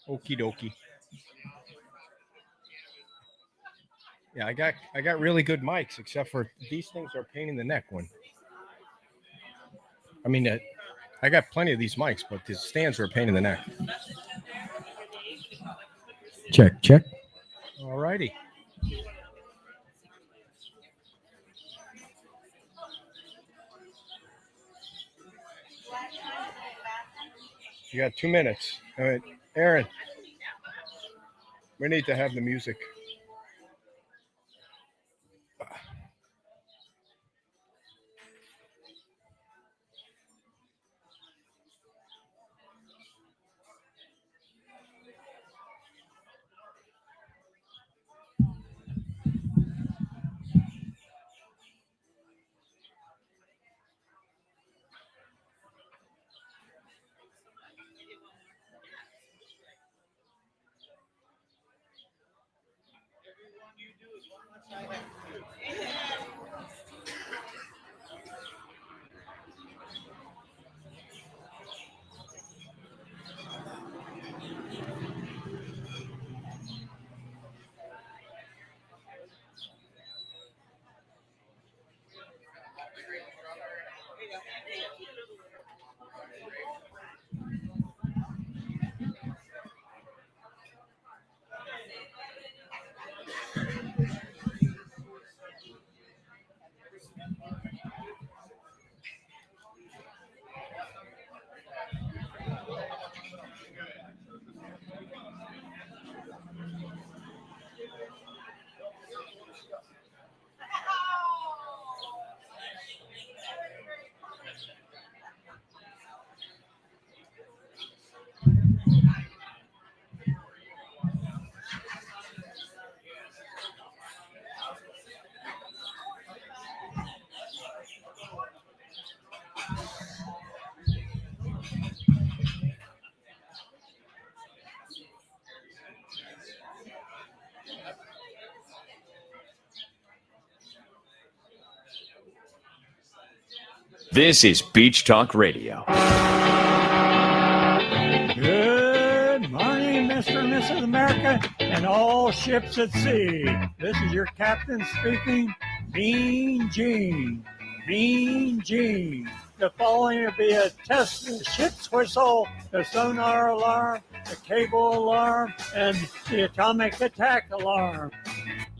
Okie dokie. Yeah, I got really good mics, except for these things are a pain in the neck. When I mean, I got plenty of these mics, but the stands are a pain in the neck. Check, check. All righty. You got 2 minutes. All right, Aaron. We need to have the music. This is Beach Talk Radio. Good morning, Mr. and Mrs. America, and all ships at sea. This is your captain speaking, Mean Gene. Mean Gene. The following will be a test of the ship's whistle, the sonar alarm, the cable alarm, and the atomic attack alarm.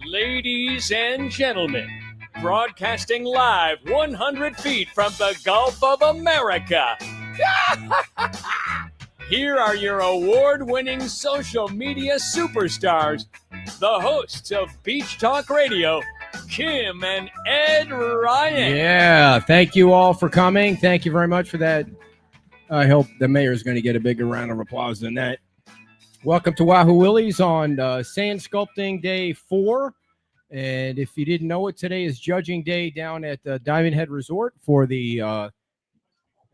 Ladies and gentlemen, broadcasting live 100 feet from the Gulf of America. Here are your award-winning social media superstars, the hosts of Beach Talk Radio, Kim and Ed Ryan. Yeah, thank you all for coming. Thank you very much for that. I hope the mayor's going to get a bigger round of applause than that. Welcome to Wahoo Willie's on Sand Sculpting Day 4. And if you didn't know it, today is Judging Day down at Diamond Head Resort for the, there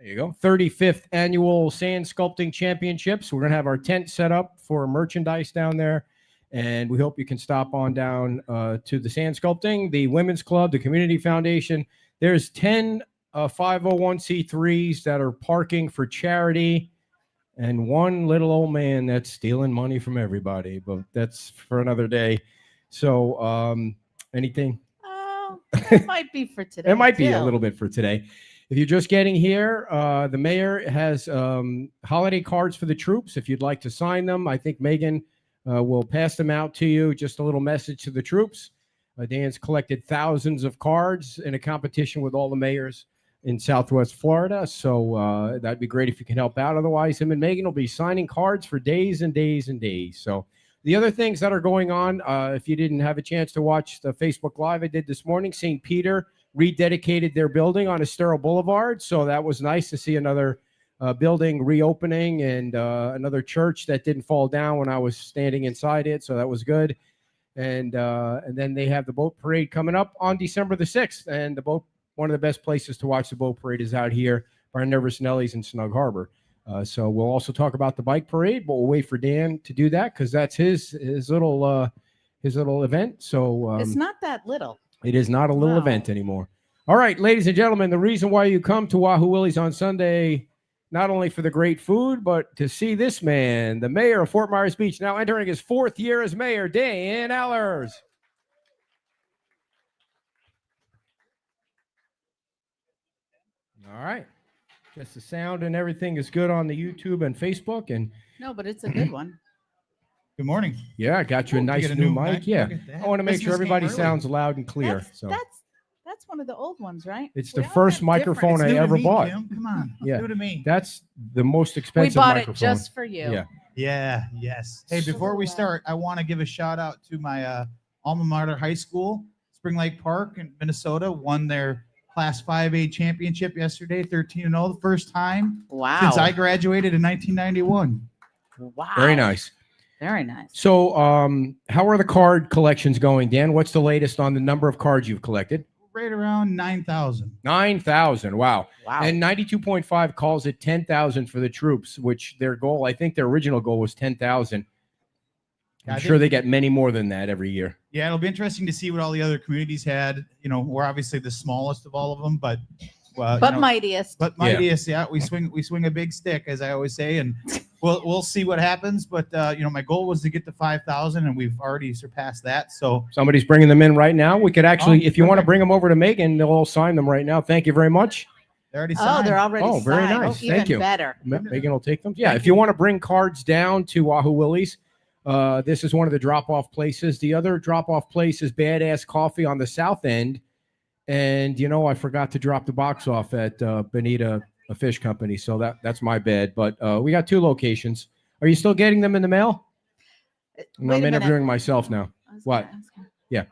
you go, 35th Annual Sand Sculpting Championships. We're going to have our tent set up for merchandise down there. And we hope you can stop on down to the Sand Sculpting, the Women's Club, the Community Foundation. There's 10 501c3s that are parking for charity, and one little old man that's stealing money from everybody. But that's for another day. So anything? Oh, it might be for today. It might be too. a little bit for today. If you're just getting here, the mayor has holiday cards for the troops. If you'd like to sign them, I think Megan will pass them out to you. Just a little message to the troops. Dan's collected thousands of cards in a competition with all the mayors in Southwest Florida. So that'd be great if you can help out. Otherwise, him and Megan will be signing cards for days and days and days. So the other things that are going on, if you didn't have a chance to watch the Facebook Live I did this morning, St. Peter rededicated their building on Estero Boulevard. So that was nice to see another building reopening and another church that didn't fall down when I was standing inside it. So that was good. And then they have the boat parade coming up on December the 6th. And one of the best places to watch the boat parade is out here by Nervous Nellies in Snug Harbor. So we'll also talk about the bike parade, but we'll wait for Dan to do that because that's his little event. So It's not that little. it is not a little No. event anymore. All right, ladies and gentlemen, the reason why you come to Wahoo Willie's on Sunday not only for the great food, but to see this man, the mayor of Fort Myers Beach, now entering his 4th year as mayor, Dan Allers. All right. Just the sound and everything is good on the YouTube and Facebook. And No, but it's a good one. Good morning. yeah, I got you a Oh, nice get a new new mic. mic? Yeah. Look at that. I want to make sure Christmas came everybody early. sounds loud and clear. That's, So that's one of the old ones, right? it's We the all first have microphone It's I new to ever me, bought. Kim. Come on. Yeah. New to me. That's the most We expensive bought microphone. it just for you. Yeah. Yeah, yes. Hey, So before we loud. start, I want to give a shout out to my alma mater high school, Spring Lake Park in Minnesota, won their Class 5A championship yesterday, 13-0, the first time Wow. since I graduated in 1991. Wow. Very nice. Very nice. So, how are the card collections going, Dan? What's the latest on the number of cards you've collected? Right around 9,000. 9,000. Wow. Wow. And 92.5 calls it 10,000 for the troops, which their goal, I think their original goal was 10,000. Yeah, I'm I sure think- they get many more than that every year. Yeah, it'll be interesting to see what all the other communities had. You know, we're obviously the smallest of all of them, but but mightiest. But mightiest, yeah, we swing a big stick, as I always say, and we'll see what happens. But you know, my goal was to get to 5,000, and we've already surpassed that. So Somebody's bringing them in right now. We could actually, Oh, if you want to perfect. bring them over to Megan, they'll all sign them right now. Thank you very much. they already Oh, signed. they're already Oh, very signed. nice. Even Thank you. better. Megan will take them. Yeah, Thank if you you. want to bring cards down to Wahoo Willie's, this is one of the drop-off places. The other drop-off place is Badass Coffee on the south end. And, you know, I forgot to drop the box off at Bonita, a fish company. So that's my bad. But we got 2 locations. Are you still getting them in the mail? No, Wait I'm a minute. interviewing myself now. I was What? gonna ask him.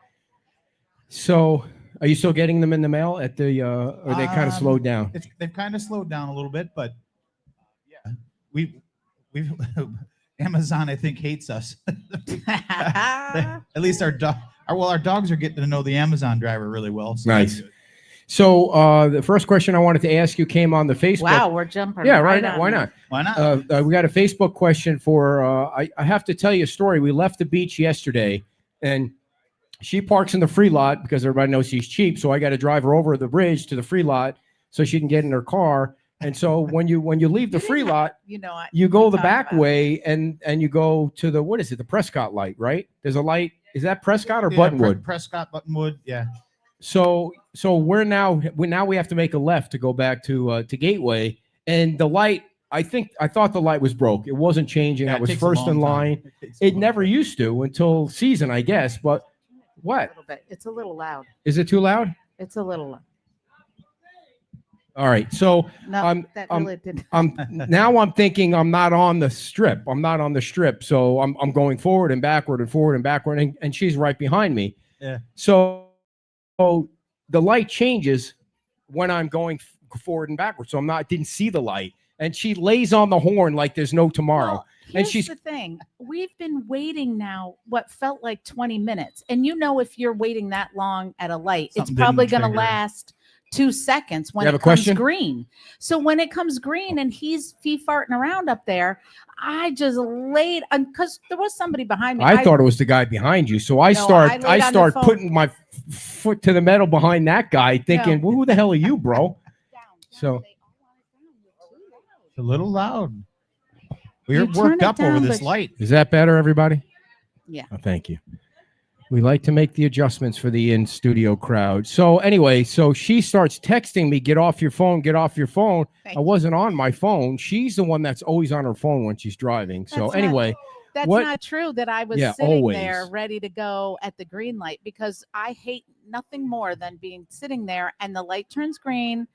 So are you still getting them in the mail at the, or they kind of Um, slowed down? They've kind of slowed down a little bit, but yeah, we've Amazon, I think, hates us. At least our dogs are getting to know the Amazon driver really well. So Nice. that's good. So the first question I wanted to ask you came on the Facebook. Wow, we're jumping. Yeah, right right. on Why there. not? Why not? We got a Facebook question for. I have to tell you a story. We left the beach yesterday, and she parks in the free lot because everybody knows she's cheap. So I got to drive her over the bridge to the free lot so she can get in her car. And so when you leave the free lot, You know, you go the talked back about it. way and you go to the, what is it? The Prescott light, right? There's a light. Is that Prescott or Yeah, Buttonwood? Prescott, Buttonwood. Yeah. So we have to make a left to go back to Gateway, and the light. I thought the light was broke. It wasn't changing. Yeah, I it was takes a first in long time. line. takes a It long never time. used to until season, I guess. But A what little bit. It's a little loud. is it too loud? It's a little loud. All right. So No, that really didn't. now I'm thinking I'm not on the strip. I'm not on the strip. So I'm going forward and backward and forward and backward, and she's right behind me. Yeah. So the light changes when I'm going forward and backward. So didn't see the light, and she lays on the horn like there's no tomorrow. Well, And here's she's- the thing. We've been waiting now what felt like 20 minutes. And you know, if you're waiting that long at a light, Something it's probably didn't going to trigger. last 2 seconds when You have it a comes question? green. So when it comes green and he's farting around up there, I just laid because there was somebody behind me. I thought it was the guy behind you. So I No, start I laid on the start phone. putting my foot to the metal behind that guy, thinking, well, who the hell are you, bro? So- It's a little loud. You We're turn worked it up over down, this but- light. Is that better, everybody? Yeah. Oh, thank you. We like to make the adjustments for the in-studio crowd. So anyway, so she starts texting me, get off your phone, get off your phone. Thank I wasn't on my phone. She's the one that's always on her phone when she's driving. So That's not- anyway, That's What- not true that I was Yeah, sitting always. there ready to go at the green light because I hate nothing more than being sitting there and the light turns green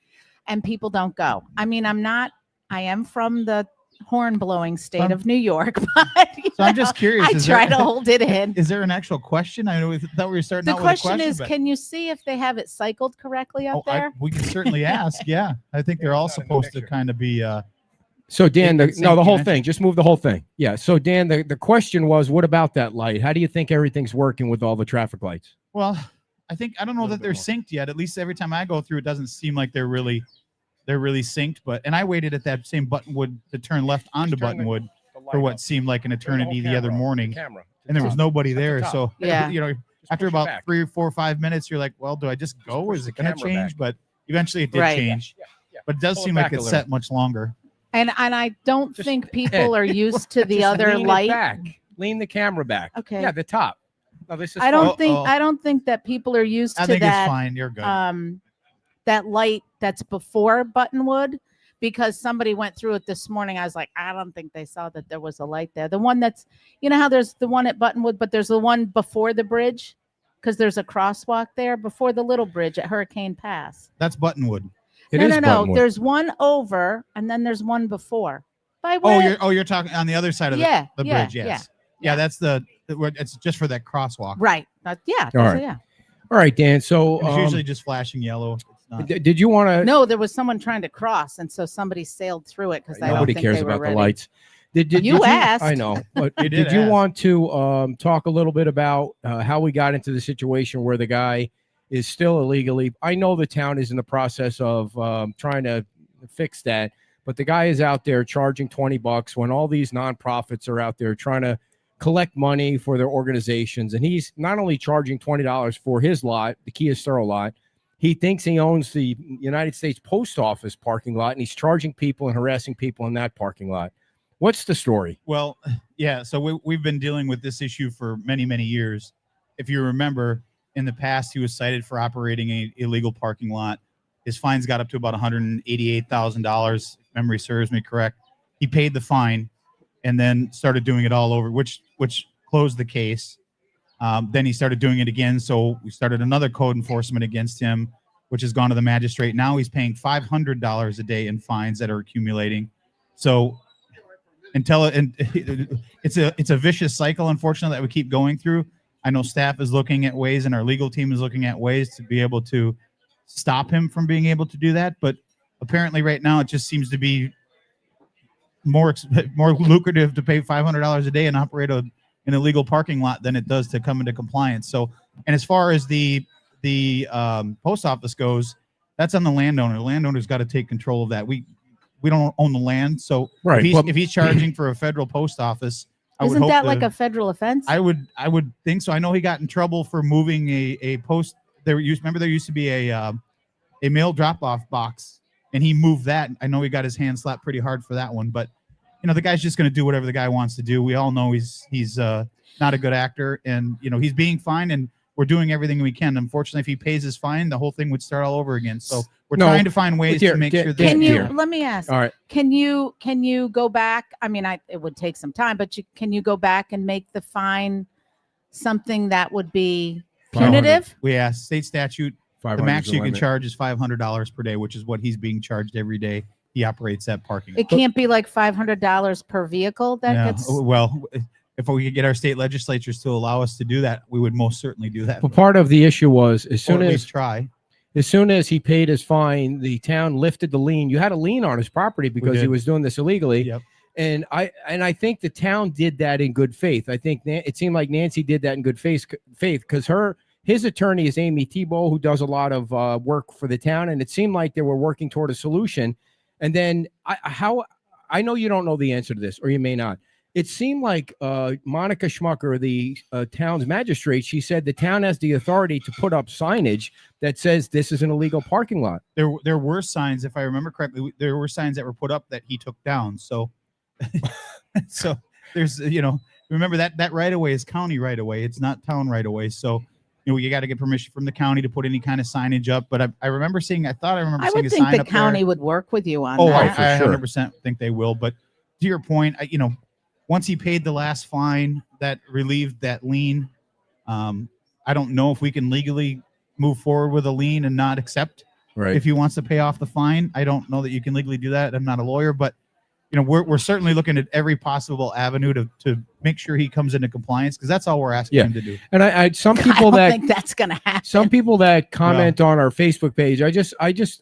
and people don't go. I mean, I am from the horn blowing state of New York, but you So I'm know, just curious. I try to hold it in. Is there an actual question? I know we thought we were starting The out with a question question. is, but- can you see if they have it cycled correctly up there? we can certainly ask. Yeah, I think they're all It's not in the supposed to picture. kind of be. so Dan, It's the whole safety thing, just move the whole thing. Yeah. So Dan, the question was, what about that light? How do you think everything's working with all the traffic lights? Well, I don't know Little that they're bit more. synced yet. At least every time I go through, it doesn't seem like they're really synced. And I waited at that same Buttonwood to turn left onto turn the- Buttonwood for what seemed like an eternity the other morning, Camera. and there was nobody At the there. top. So Yeah. you know, Just after push it about back. 3 or 4 or 5 minutes, you're like, well, do I just go? push Is the it going to camera change? back. But eventually it did Right. change. Yeah, yeah. But it does Pull it seem like back a it's little. set much longer. And I don't Just- think people are used to the Just other lean it light. back. Lean the camera back. Okay. Yeah, the top. No, this is I don't Oh, think oh. I don't think that people are used I to think it's that fine. You're good. that light that's before Buttonwood, because somebody went through it this morning. I was like, I don't think they saw that there was a light there. The one that's, you know how there's the one at Buttonwood, but there's the one before the bridge, because there's a crosswalk there before the little bridge at Hurricane Pass. That's Buttonwood. It no, is no, no. Buttonwood. There's one over, and then there's one before. By Oh, way, you're talking on the other side of yeah, the yeah, bridge. Yes. yeah. Yeah, that's it's just for that crosswalk. right. Yeah. All right. Yeah. All right, Dan. So It's usually just flashing yellow. It's not. did you want to? No, there was someone trying to cross, and so somebody sailed through it because I don't Nobody think cares they were about ready. the lights. Did You asked. I know, but You did did you ask. want to talk a little bit about how we got into the situation where the guy is still illegally? I know the town is in the process of trying to fix that, but the guy is out there charging $20 when all these nonprofits are out there trying to collect money for their organizations, and he's not only charging $20 for his lot, the Kia Sturo lot. He thinks he owns the United States Post Office parking lot, and he's charging people and harassing people in that parking lot. What's the story? Well, yeah. So we've been dealing with this issue for many, many years. If you remember, in the past, he was cited for operating an illegal parking lot. His fines got up to about $188,000, if memory serves me correct. He paid the fine and then started doing it all over, which closed the case. Then he started doing it again. So we started another code enforcement against him, which has gone to the magistrate. Now he's paying $500 a day in fines that are accumulating. So it's a vicious cycle, unfortunately, that we keep going through. I know staff is looking at ways and our legal team is looking at ways to be able to stop him from being able to do that. But apparently right now it just seems to be more lucrative to pay $500 a day and operate an illegal parking lot than it does to come into compliance. So, and as far as the post office goes, that's on the landowner. The landowner's got to take control of that. We don't own the land, so Right. if he's charging for a federal post office, I would Isn't hope that like a federal offense? I would think so. I know he got in trouble for moving a post. There used to be a mail drop off box, and he moved that. I know he got his hand slapped pretty hard for that one, but the guy's just going to do whatever the guy wants to do. We all know he's not a good actor, and he's being fined, and we're doing everything we can. Unfortunately, if he pays his fine, the whole thing would start all over again. So we're trying to find ways to make sure that Can you Here. let me ask? All right. Can you go back? I mean, it would take some time, but can you go back and make the fine something that would be punitive? we asked state statute. The 500 max is you can limit. charge is $500 per day, which is what he's being charged every day. He operates that parking lot. It can't be like $500 per vehicle that Yeah. gets. Well, if we could get our state legislatures to allow us to do that, we would most certainly do that. Well, part of the issue was Or at least as try. soon as he paid his fine, the town lifted the lien. You had a lien on his property because he did. was doing this illegally. Yep. And I think the town did that in good faith. I think it seemed like Nancy did that in good faith because his attorney is Amy Thibault, who does a lot of work for the town, and it seemed like they were working toward a solution. And then I know you don't know the answer to this, or you may not. It seemed like Monica Schmucker, the town's magistrate, she said the town has the authority to put up signage that says this is an illegal parking lot. There were signs, if I remember correctly, there were signs that were put up that he took down. So, so there's, remember that right of way is county right of way. It's not town right of way. So, you got to get permission from the county to put any kind of signage up. But I remember seeing, I remember I seeing would a think sign the up county there. would work with you on Oh, that. I for sure. 100% think they will. But to your point, once he paid the last fine that relieved that lien, I don't know if we can legally move forward with a lien and not accept Right. if he wants to pay off the fine. I don't know that you can legally do that. I'm not a lawyer, but we're certainly looking at every possible avenue to make sure he comes into compliance, because that's all we're asking Yeah. him to do. And I some I people don't that think that's going to happen. some people that comment on our Facebook page,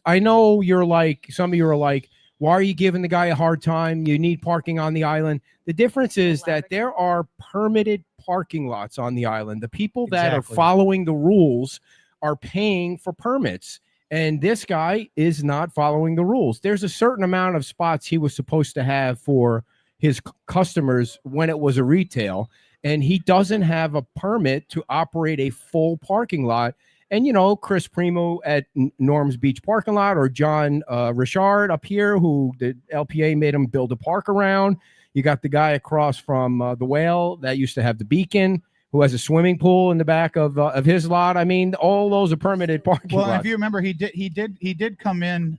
I know you're like, some of you are like, why are you giving the guy a hard time? You need parking on the island. The difference is that there are permitted parking lots on the island. The people that are Exactly. following the rules are paying for permits. And this guy is not following the rules. There's a certain amount of spots he was supposed to have for his customers when it was a retail, and he doesn't have a permit to operate a full parking lot. And, you know, Chris Primo at Norm's Beach parking lot, or John Richard up here, who the LPA made him build a park around. You got the guy across from the Whale that used to have the Beacon, who has a swimming pool in the back of his lot. I mean, all those are permitted parking Well, lots. if you remember, he did come in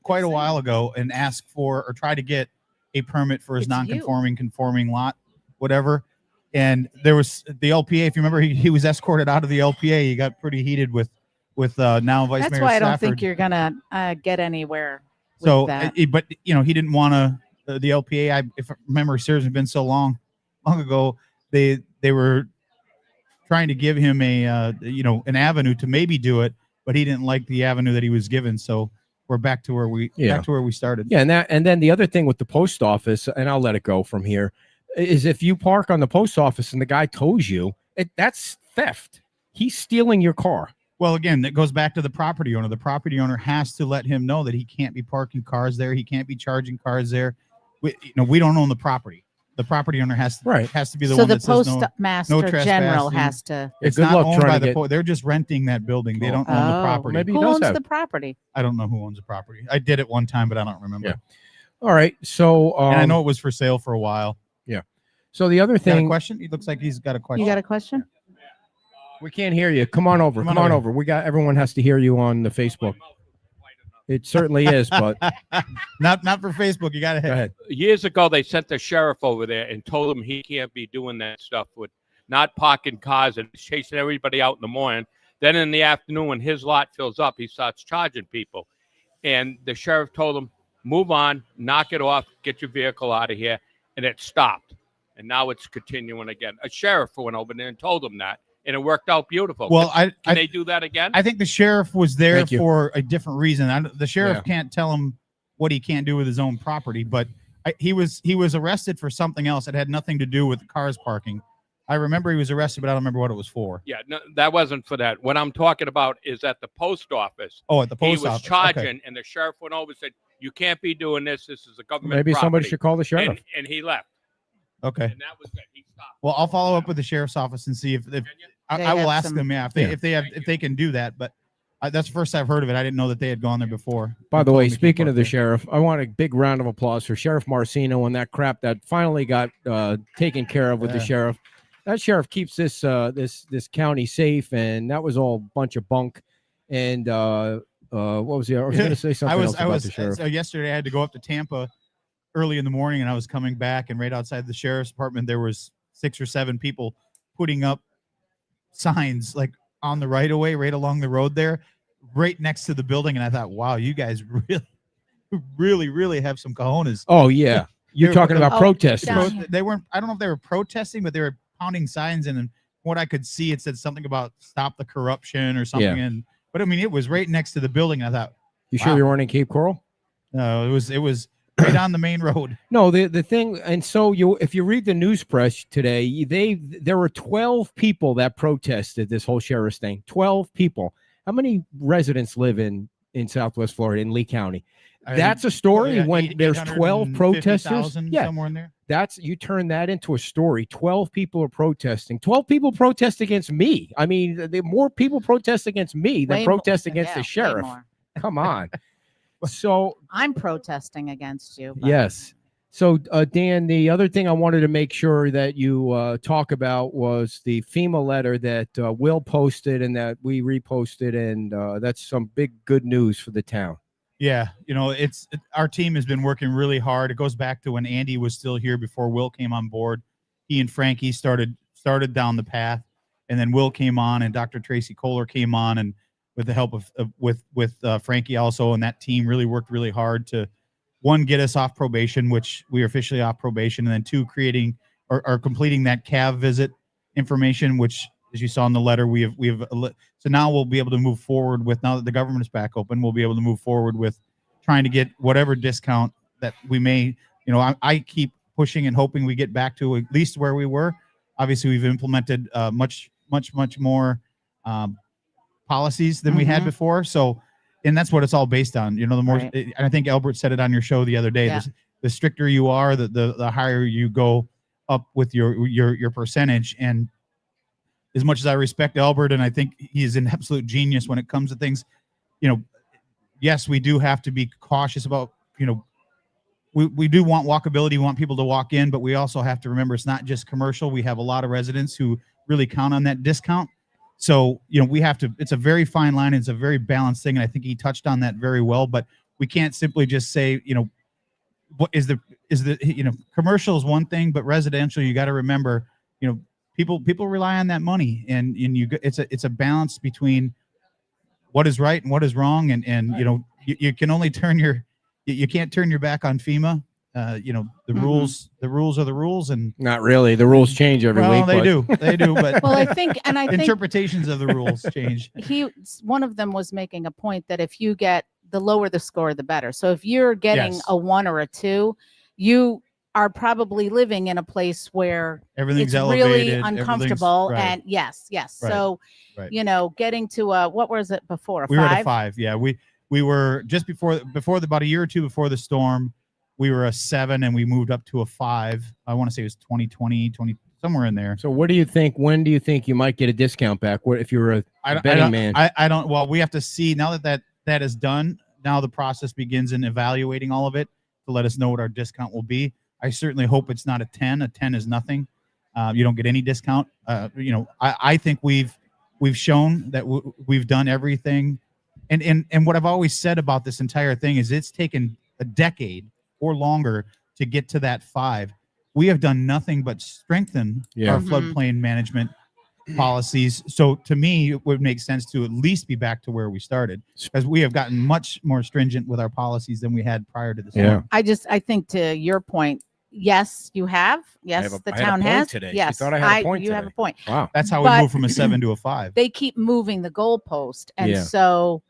quite a while ago and ask for, or try to get a permit for his It's non-conforming, conforming lot, whatever. And there was the LPA. If you remember, he was escorted out of the LPA. He got pretty heated with now Vice That's Mayor why I don't Stafford. think you're gonna get anywhere with So, that. but you know, he didn't want to. The LPA, if memory serves, has been so long ago. They were trying to give him an avenue to maybe do it, but he didn't like the avenue that he was given. So we're back to where we started. Yeah, and then the other thing with the post office, and I'll let it go from here, is if you park on the post office and the guy tows you, that's theft. He's stealing your car. Well, again, that goes back to the property owner. The property owner has to let him know that he can't be parking cars there. He can't be charging cars there. We don't own the property. The property owner has to be the So one the that says no. postmaster general trespassing. has to. It's good not luck owned trying by to the they're just renting that building. They don't own the property. maybe he Who does owns have. the property? I don't know who owns the property. I did it one time, but I don't remember. Yeah. All right. So And I know it was for sale for a while. So the other Got a thing, question? It looks like he's got a question. You got a question? we can't hear you. Come on over. Come on over. Everyone has to hear you on the Facebook. It certainly is, but not for Facebook. You got to go ahead. Years ago, they sent the sheriff over there and told him he can't be doing that stuff with not parking cars and chasing everybody out in the morning. Then in the afternoon, when his lot fills up, he starts charging people. And the sheriff told him, move on, knock it off, get your vehicle out of here. And it stopped. And now it's continuing again. A sheriff went over there and told him that. And it worked out beautiful. Well, Can they do that again? I think the sheriff was there Thank you. for a different reason. The sheriff Yeah. can't tell him what he can't do with his own property, but he was arrested for something else that had nothing to do with the cars parking. I remember he was arrested, but I don't remember what it was for. Yeah, no, that wasn't for that. What I'm talking about is at the post office. Oh, at the post He was office. charging, Okay. and the sheriff went over and said, you can't be doing this. This is a government Maybe somebody property." should call the sheriff. And he left. Okay. And that was it. He stopped. Well, I'll follow up with the sheriff's office and see if They I will have ask some- them if they can do that. But that's the first I've heard of it. I didn't know that they had gone there before. By They the told way, me to speaking park of the there. sheriff, I want a big round of applause for Sheriff Marcino and that crap that finally got taken care of with the Yeah. sheriff. That sheriff keeps this county safe, and that was all a bunch of bunk. And what was the? I was going to say something else about the sheriff. So yesterday I had to go up to Tampa early in the morning, and I was coming back, and right outside the sheriff's department there was 6 or 7 people putting up signs like on the right of way, right along the road there, right next to the building. And I thought, wow, you guys really have some cojones. Oh yeah, you're They were- talking about Oh, protesting. down here. They weren't. I don't know if they were protesting, but they were pounding signs, and what I could see, it said something about "stop the corruption" or something. Yeah. But I mean, it was right next to the building. And I thought, You sure Wow. you weren't in Cape Coral? no, it was right on the main road. No, the thing, and so if you read the news press today, there were 12 people that protested this whole sheriff's thing. 12 people. How many residents live in Southwest Florida in Lee County? That's a story when there's 12 protesters. Yeah, somewhere in there. you turn that into a story. 12 people are protesting. 12 people protest against me. I mean, more people protest against me than Way protest more. against Yeah, the way sheriff. more. Come on. So I'm protesting against you. but- yes. So Dan, the other thing I wanted to make sure that you talk about was the FEMA letter that Will posted and that we reposted, and that's some big good news for the town. Yeah, our team has been working really hard. It goes back to when Andy was still here before Will came on board. He and Frankie started down the path, and then Will came on, and Dr. Tracy Kohler came on, and with the help of Frankie also, and that team really worked really hard to, one, get us off probation, which we are officially off probation, and then 2, creating or completing that CAV visit information, which, as you saw in the letter, we have so now we'll be able to move forward with, now that the government is back open, we'll be able to move forward with trying to get whatever discount that we may, I keep pushing and hoping we get back to at least where we were. Obviously, we've implemented much more policies than we had Mhm. before. So, and that's what it's all based on. The more, Right. and I think Albert said it on your show the other day. Yeah. The stricter you are, the higher you go up with your percentage. And as much as I respect Albert, and I think he is an absolute genius when it comes to things, yes, we do have to be cautious about, we do want walkability. We want people to walk in, but we also have to remember it's not just commercial. We have a lot of residents who really count on that discount. So, we have to, it's a very fine line. It's a very balanced thing. And I think he touched on that very well, but we can't simply just say, what is the commercial is one thing, but residential, you got to remember, people rely on that money, and it's a balance between what is right and what is wrong. And you can only you can't turn your back on FEMA. The rules are the rules, and Not really. The rules change every week. they but- do, but Well, I think interpretations of the rules change. one of them was making a point that if you get the lower the score, the better. So if you're getting Yes. a 1 or a 2, you are probably living in a place where Everything's it's elevated, really everything's- uncomfortable. right. And yes. Right, So, right. getting to what was it before? A We were at 5? a 5. Yeah, we were just before about a year or two before the storm. We were a 7, and we moved up to a 5. I want to say it was 2020, somewhere in there. So what do you think? When do you think you might get a discount back? What if you're a betting man? I don't. Well, we have to see now that is done. Now the process begins in evaluating all of it to let us know what our discount will be. I certainly hope it's not a 10. A 10 is nothing. You don't get any discount. I think we've shown that we've done everything. And what I've always said about this entire thing is it's taken a decade or longer to get to that 5. We have done nothing but strengthen our floodplain management policies. So to me, it would make sense to at least be back to where we started, because we have gotten much more stringent with our policies than we had prior to this. Yeah. I think to your point, yes, you have. Yes, the I had a town point has. today. She Yes, thought I had a point you have today. a point. Wow. That's how But- we moved from a 7 to a 5. They keep moving the goalpost, and Yeah. so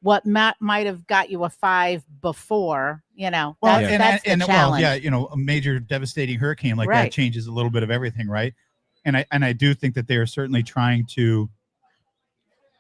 what might have got you a 5 before, Well, that's the challenge. a major devastating hurricane like that Right. changes a little bit of everything, right? And I do think that they are certainly trying to,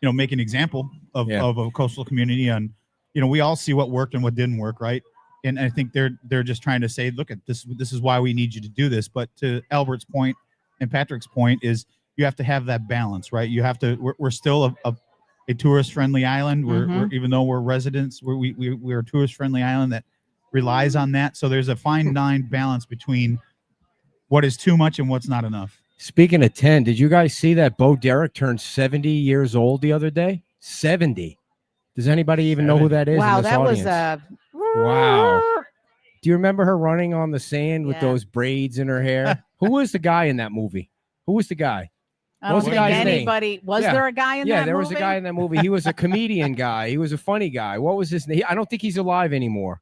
make an example of a coastal community. And we all see what worked and what didn't work, right? And I think they're just trying to say, look at this. This is why we need you to do this. But to Albert's point and Patrick's point is, you have to have that balance, right? You have to. We're still a tourist-friendly island. We're even though we're residents, we're a tourist-friendly island that relies on that. So there's a fine line balance between what is too much and what's not enough. Speaking of 10, did you guys see that Bo Derek turned 70 years old the other day? 70. Does anybody even know who that is? Wow, in this that audience? was Wow. Do you remember her running on the sand with Yeah. those braids in her hair? Who was the guy in that movie? Who was the guy? I What was don't the think guy's name? anybody was Yeah. there a guy in Yeah, that there was a movie? guy in that movie. He was a comedian guy. He was a funny guy. What was his name? I don't think he's alive anymore.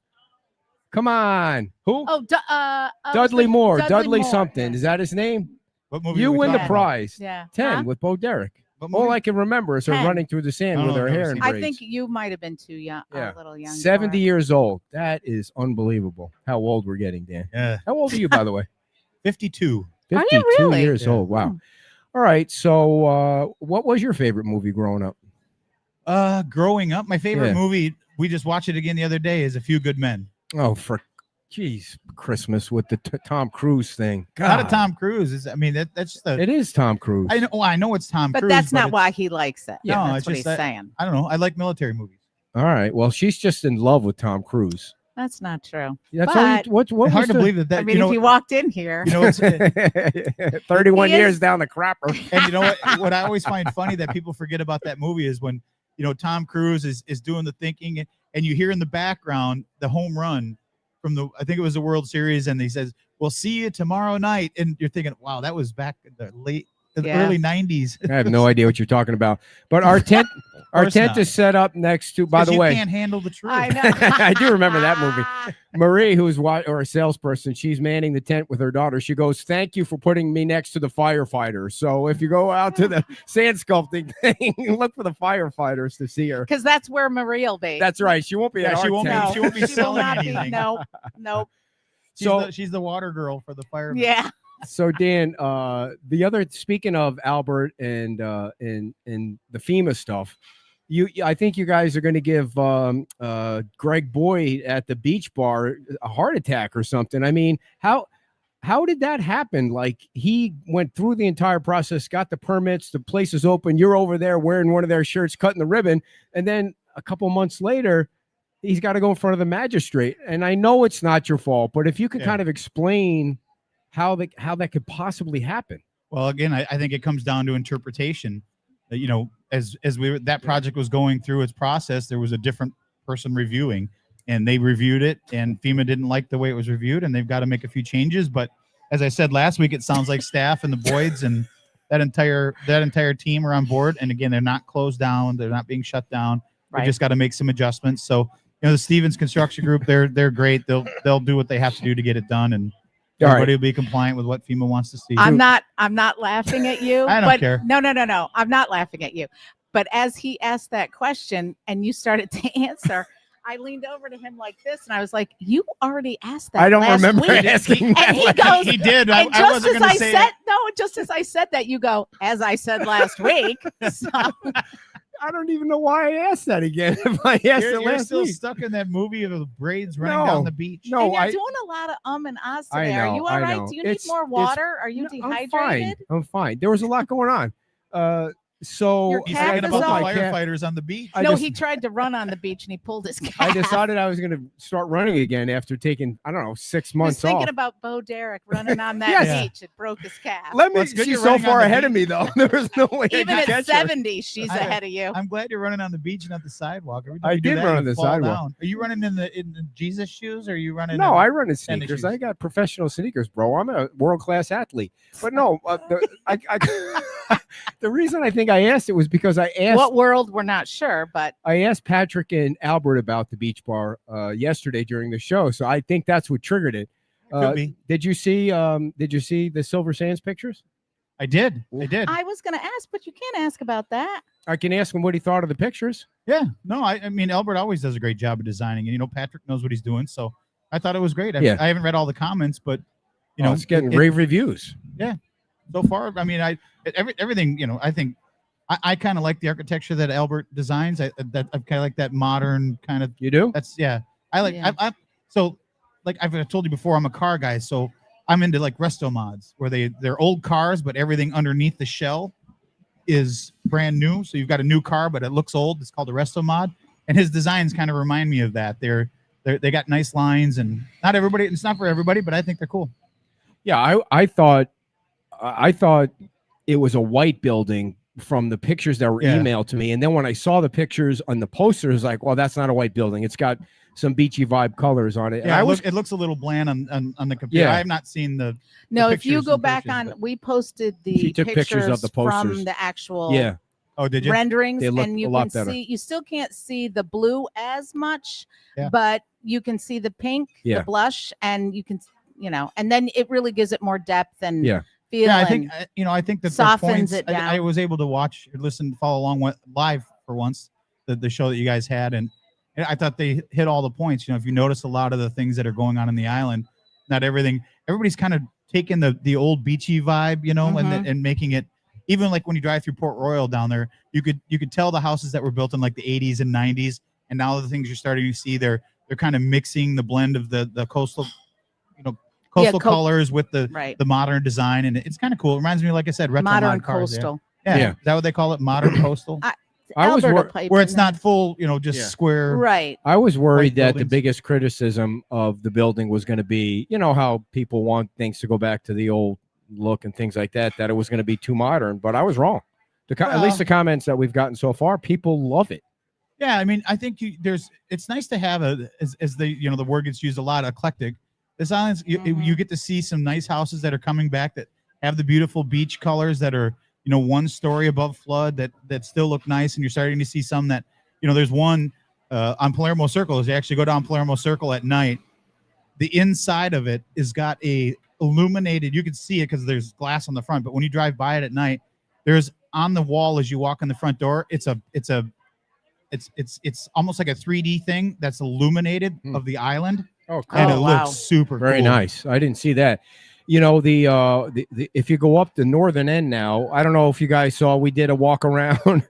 Come on. Who? Oh, Dudley Moore. Dudley Moore, something. yeah. Is that his name? What movie? You are we win the talking about? prize. Yeah. 10 Huh? with Bo Derek. What All movie? I can remember is her 10. running through the sand I with don't her know, hair I've in never I braids. think you might have been too young, Yeah. a little young. 70 years old. That is unbelievable. How old we're getting, Dan. Yeah, How old are you, by the way? 52. Are 52 you really? years Yeah. old. Wow. Hmm. All right. So, what was your favorite movie growing up? Growing up, my favorite Yeah. movie, we just watched it again the other day, is A Few Good Men. Oh, for geez, Christmas with the Tom Cruise thing. Not a God. Tom Cruise. That's just a. It is Tom Cruise. I know it's Tom But Cruise. that's not it's- why he likes it. No, that's it's what just he's that- saying. I don't know. I like military movies. All right. Well, she's just in love with Tom Cruise. That's not true. That's all. But- What It's hard was to the- believe that. I mean, if you walked in here, it's, 31 He is- years down the crapper. and you know what? What I always find funny that people forget about that movie is when Tom Cruise is doing the thinking, and you hear in the background the home run from I think it was the World Series, and he says, "We'll see you tomorrow night," and you're thinking, "Wow, that was back in the Yeah. early '90s." I have no idea what you're talking about. But our tent, course not. is set up next to. By 'Cause the you way, can't handle the truth. I know. I do remember that movie. Marie, who's or a salesperson, she's manning the tent with her daughter. She goes, "Thank you for putting me next to the firefighters." So if you go out to the sand sculpting thing, look for the firefighters to see her. Because that's where Marie will be. That's right. She won't be. Yeah, at she our won't be- tent. no, she won't be will selling not anything. Nope. Nope. She's the water girl for the firemen. Yeah. So Dan, the other speaking of Albert and the FEMA stuff, I think you guys are going to give Greg Boyd at the beach bar a heart attack or something. I mean, how how did that happen? Like, he went through the entire process, got the permits, the place is open. You're over there wearing one of their shirts, cutting the ribbon. And then a couple months later, he's got to go in front of the magistrate. And I know it's not your fault, but if you could kind of explain how that could possibly happen. Well, again, I think it comes down to interpretation. You know, as that project was going through its process, there was a different person reviewing, and they reviewed it, and FEMA didn't like the way it was reviewed, and they've got to make a few changes. But as I said last week, it sounds like staff and the Boyds and that entire team are on board. And again, they're not closed down; they're not being shut down. They just got to make some adjustments. So, you know, the Stevens Construction Group, they're great. They'll do what they have to do to get it done, and everybody will be compliant with what FEMA wants to see. I'm not laughing at you. I don't care. No. I'm not laughing at you. But as he asked that question and you started to answer, I leaned over to him like this, and I was like, "You already asked that." I don't last remember week. asking that. And he goes, he did. And I wasn't going to say it. just as I said that, you go, "As I said last week." So, I don't even know why I asked that again. If I asked You're it last still week. stuck in that movie of the braids running down the beach. No, and you're doing a lot of and ahs I today. Are know, you all I right? know. Do you need It's- more water? Are you No, dehydrated? I'm fine. There was a lot going on. So Your He's calf thinking is about all- the firefighters on the beach. I No, just- he tried to run on the beach and he pulled his calf. I decided I was going to start running again after taking, I don't know, 6 He was months thinking off. about Bo Derek running on that Yes. beach. It broke his calf. Let me. Well, it's good She's you're so running on far the ahead of beach. me, though. There was no way Even I could at catch her. 70, she's I- ahead of you. I'm glad you're running on the beach and not the sidewalk. Every time I you do did that, run you on the fall sidewalk. down. Are you running in the Jesus shoes, or are you running? No, in, I run in tennis sneakers. shoes? I got professional sneakers, bro. I'm a world-class athlete. But no, the reason I think I asked it was because I asked What world, we're not sure, but I asked Patrick and Albert about the beach bar yesterday during the show, so I think that's what triggered it. Could be. Did you see the Silver Sands pictures? I did. I was going to ask, but you can't ask about that. I can ask him what he thought of the pictures. Yeah. No, I mean, Albert always does a great job of designing, and you know, Patrick knows what he's doing. So I thought it was great. I haven't read all the comments, but you know, it's getting rave reviews. so far. I mean, everything. You know, I think I kind of like the architecture that Albert designs. I kind of like that modern kind of. You do? I like. Yeah. So, like I've told you before, I'm a car guy, so I'm into like resto mods where they're old cars, but everything underneath the shell is brand new. So you've got a new car, but it looks old. It's called a resto mod, and his designs kind of remind me of that. They got nice lines, and not everybody. It's not for everybody, but I think they're cool. Yeah, I thought it was a white building from the pictures that were Yeah. emailed to me, and then when I saw the pictures on the poster, it was like, well, that's not a white building. It's got some beachy vibe colors on it. And Yeah, I it looks a little bland on the computer. Yeah. I have not seen the. No, if you pictures go and back pictures, on, but- we posted She the took pictures of the posters. from the actual yeah, Oh, did you? renderings, They look and a you lot can better. see. You still can't see the blue as much, Yeah. but you can see the pink, Yeah. the blush, and you can, and then it really gives it more depth and Yeah. feel. Yeah, I and- think I think that the softens points. it I down. was able to watch, listen, follow along with live for once the show that you guys had, and I thought they hit all the points. You know, if you notice a lot of the things that are going on in the island, not everything. Everybody's kind of taking the old beachy vibe, you know, Mhm. and making it. Even like when you drive through Port Royal down there, you could tell the houses that were built in like the 80s and 90s, and now the things you're starting to see, they're kind of mixing the blend of the coastal, coastal co- colors with the right. modern design, and it's kind of cool. It reminds me, like I said, retro Modern mod cars. coastal. Yeah. Yeah. Is that what they call it? Modern coastal, I was Albert will wor- pipe where in it's there. not full, just Yeah. square. right. I was worried that the buildings. biggest criticism of the building was going to be, how people want things to go back to the old look and things like that, that it was going to be too modern, but I was wrong. At least Well- the comments that we've gotten so far, people love it. Yeah, I mean, I think it's nice to have as the word gets used a lot, eclectic. This island, Mhm. you get to see some nice houses that are coming back that have the beautiful beach colors that are, one story above flood that still look nice, and you're starting to see some that, there's one on Palermo Circle. As you actually go down Palermo Circle at night, the inside of it is got a illuminated. You can see it because there's glass on the front, but when you drive by it at night, there's on the wall as you walk in the front door. It's almost like a 3D thing that's illuminated Hmm. of the island, Oh, and it Oh, wow. looks super very cool. nice. I didn't see that. The if you go up the northern end now, I don't know if you guys saw, we did a walk around. I In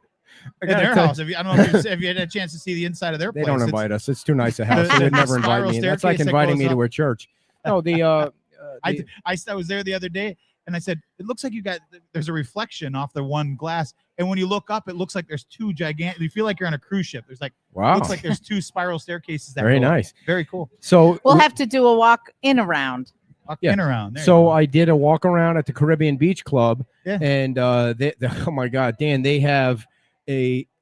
gotta their tell you, house, I don't know if you had a chance to see the inside of their they place. don't It's- invite us. It's too nice a house. the They'd never invite spiral me. That's like staircase that inviting goes me to up. a church. No, I was there the other day, and I said, it looks like there's a reflection off the one glass, and when you look up, it looks like there's two gigantic. You feel like you're on a cruise ship. There's like wow, looks like there's two spiral staircases. That very go up. nice. Very cool. So We'll have to do a walk in around. Walk Yeah. in around. There you So go. I did a walk around at the Caribbean Beach Club, Yeah. and oh my God, Dan, they have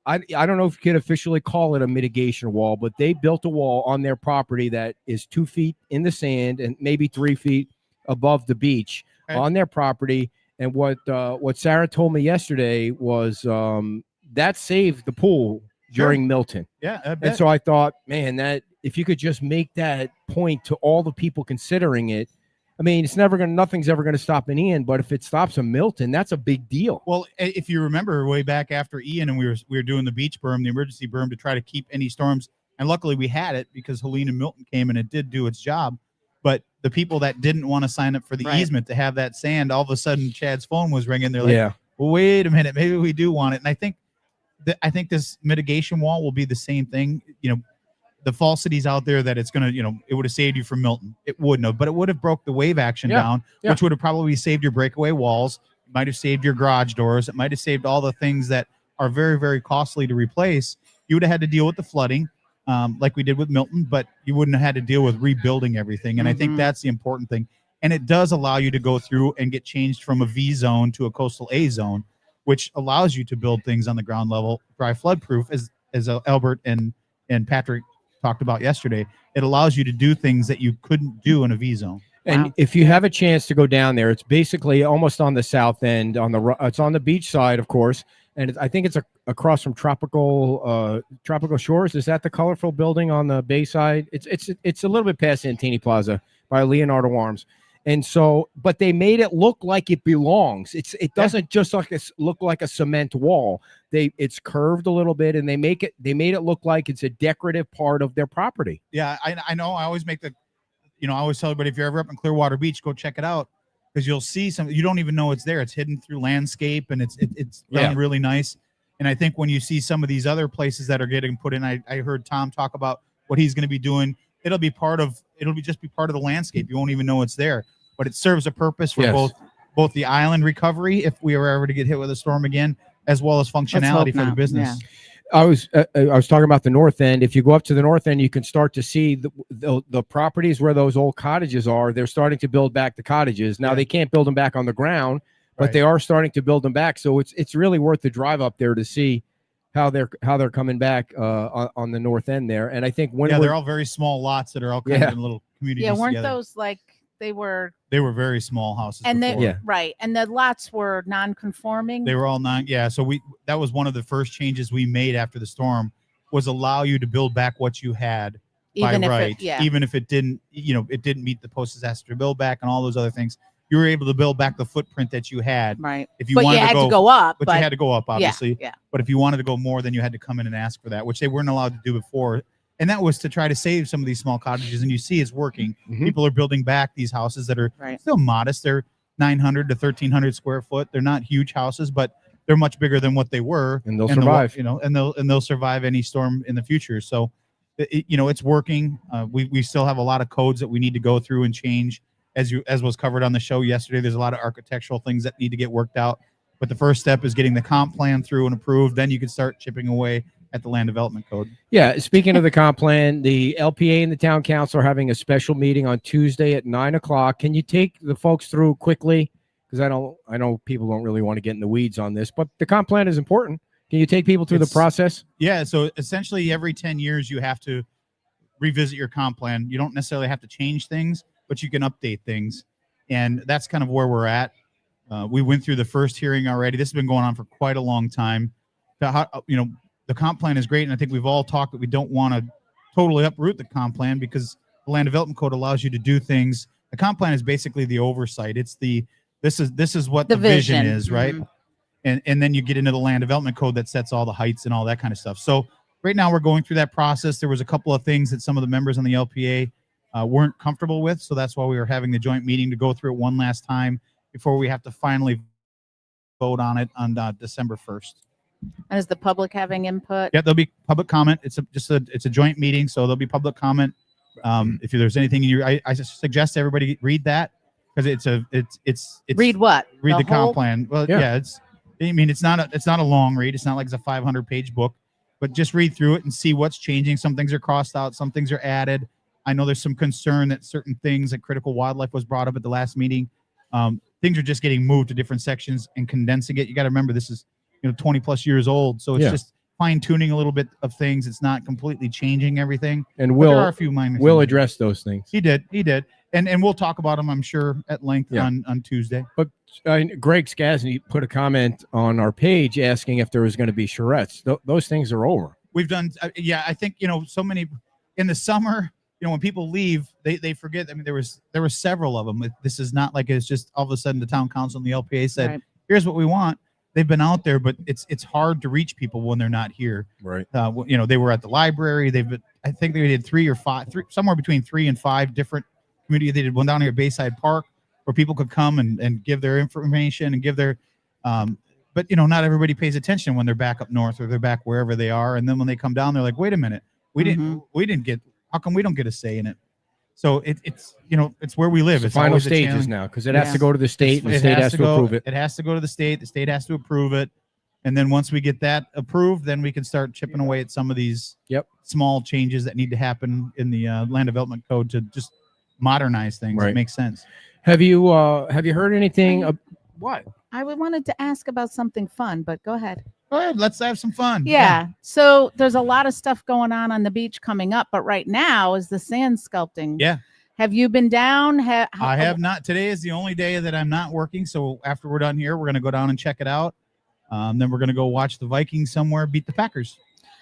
I don't know if you could officially call it a mitigation wall, but they built a wall on their property that is 2 feet in the sand and maybe 3 feet above the beach Okay. on their property. And what Sarah told me yesterday was that saved the pool during Milton. Yeah, I And bet. so I thought, man, that if you could just make that point to all the people considering it, I mean, nothing's ever going to stop an Ian, but if it stops a Milton, that's a big deal. Well, if you remember way back after Ian, and we were doing the beach berm, the emergency berm, to try to keep any storms, and luckily we had it because Helene and Milton came and it did do its job. But the people that didn't want to sign up for the Right. easement to have that sand, all of a sudden Chad's phone was ringing. They're like, Yeah. well, wait a minute, maybe we do want it. And I think this mitigation wall will be the same thing. You know, the falsities out there that it's going to, it would have saved you from Milton. It wouldn't have, but it would have broke the wave action Yeah, down, yeah. which would have probably saved your breakaway walls. It might have saved your garage doors. It might have saved all the things that are very, very costly to replace. You would have had to deal with the flooding, like we did with Milton, but you wouldn't have had to deal with rebuilding everything. And I think Mhm. that's the important thing. And it does allow you to go through and get changed from a V zone to a coastal A zone, which allows you to build things on the ground level, dry flood proof, as Albert and Patrick talked about yesterday. It allows you to do things that you couldn't do in a V zone. And Wow. if you have a chance to go down there, it's basically almost on the south end. It's on the beach side, of course, and I think it's across from Tropical Shores. Is that the colorful building on the bay side? It's a little bit past Santini Plaza by Leonardo Arms. And so, but they made it look like it belongs. It doesn't just look like a cement wall. It's curved a little bit, and they made it look like it's a decorative part of their property. Yeah, I know. I always make I always tell everybody, if you're ever up in Clearwater Beach, go check it out, because you'll see you don't even know it's there. It's hidden through landscape, and it's Yeah. done really nice. And I think when you see some of these other places that are getting put in, I heard Tom talk about what he's going to be doing. It'll be part of the landscape. You won't even know it's there, but it serves a purpose for Yes. both the island recovery, if we were ever to get hit with a storm again, as well as functionality for the not. business. Yeah. I was talking about the north end. If you go up to the north end, you can start to see the properties where those old cottages are. They're starting to build back the cottages. Now Yeah. they can't build them back on the ground, but Right. they are starting to build them back. So it's really worth the drive up there to see how they're coming back on the north end there. And I think They're all very small lots that are all kind Yeah. of in little communities. Yeah, weren't together. those like they were They were very small houses. and before. they right and the lots were non-conforming. They were all so that was one of the first changes we made after the storm, was allow you to build back what you had even by if right, it, yeah. even if it didn't meet the post-disaster build back and all those other things. You were able to build back the footprint that you had. Right. If you But wanted you had to to go up. but you had to go up, obviously. Yeah. But if you wanted to go more, then you had to come in and ask for that, which they weren't allowed to do before. And that was to try to save some of these small cottages. And you see it's working. Mhm. People are building back these houses that are Right. still modest. They're 900 to 1,300 square foot. They're not huge houses, but they're much bigger than what they were. And they'll the- survive. and they'll survive any storm in the future. So, it's working. We still have a lot of codes that we need to go through and change. As was covered on the show yesterday, there's a lot of architectural things that need to get worked out. But the first step is getting the comp plan through and approved. Then you can start chipping away at the land development code. Yeah, speaking of the comp plan, the LPA and the town council are having a special meeting on Tuesday at 9:00. Can you take the folks through quickly? Because I know people don't really want to get in the weeds on this, but the comp plan is important. Can you take people through the It's- process? Yeah. So essentially, every 10 years, you have to revisit your comp plan. You don't necessarily have to change things, but you can update things. And that's kind of where we're at. We went through the first hearing already. This has been going on for quite a long time. The comp plan is great. And I think we've all talked that we don't want to totally uproot the comp plan, because the land development code allows you to do things. The comp plan is basically the oversight. It's this is what the vision is, right? Mhm. And then you get into the land development code that sets all the heights and all that kind of stuff. So right now we're going through that process. There was a couple of things that some of the members on the LPA weren't comfortable with. So that's why we were having the joint meeting to go through it one last time before we have to finally vote on it on December 1st. And is the public having input? Yeah, there'll be public comment. It's a joint meeting, so there'll be public comment. If there's anything I just suggest everybody read that. because it's Read what? read the comp whole- plan. Well, Yeah. yeah, it's not a long read. It's not like it's a 500-page book, but just read through it and see what's changing. Some things are crossed out, some things are added. I know there's some concern that certain things like critical wildlife was brought up at the last meeting. Things are just getting moved to different sections and condensing it. You got to remember this is 20 plus years old, so it's Yeah. just fine tuning a little bit of things. It's not completely changing everything. And But there are we'll a few minor we'll things. address those things. He did, and we'll talk about them, I'm sure, at length Yeah. on Tuesday. But Greg Skasny put a comment on our page asking if there was going to be charrettes. Those things are over. We've done, I think so many in the summer. When people leave, they forget. I mean, there were several of them. This is not like it's just all of a sudden the town council and the LPA said, Right. "Here's what we want." They've been out there, but it's hard to reach people when they're not here. Right. They were at the library. I think they did 3 or 5, somewhere between 3 and 5 different community. They did one down here at Bayside Park where people could come and give their information and give their. But not everybody pays attention when they're back up north or they're back wherever they are, and then when they come down, they're like, "Wait a minute, we didn't get. How come we don't get a say in it?" So it's where we live. It's It's the final always a stages challenge. now because it has Yeah. to go to the state and the state has to go, approve it. It has to go to the state. The state has to approve it. And then once we get that approved, then we can start chipping away at some of these small changes that need to happen in the land development code to just modernize things. Right. It makes sense. Have you heard anything? What? I wanted to ask about something fun, but go ahead. Go ahead. Let's have some fun. Yeah. So there's a lot of stuff going on the beach coming up, but right now is the sand sculpting. Yeah. Have you been down? I have not. Today is the only day that I'm not working. So after we're done here, we're going to go down and check it out. Then we're going to go watch the Vikings somewhere beat the Packers.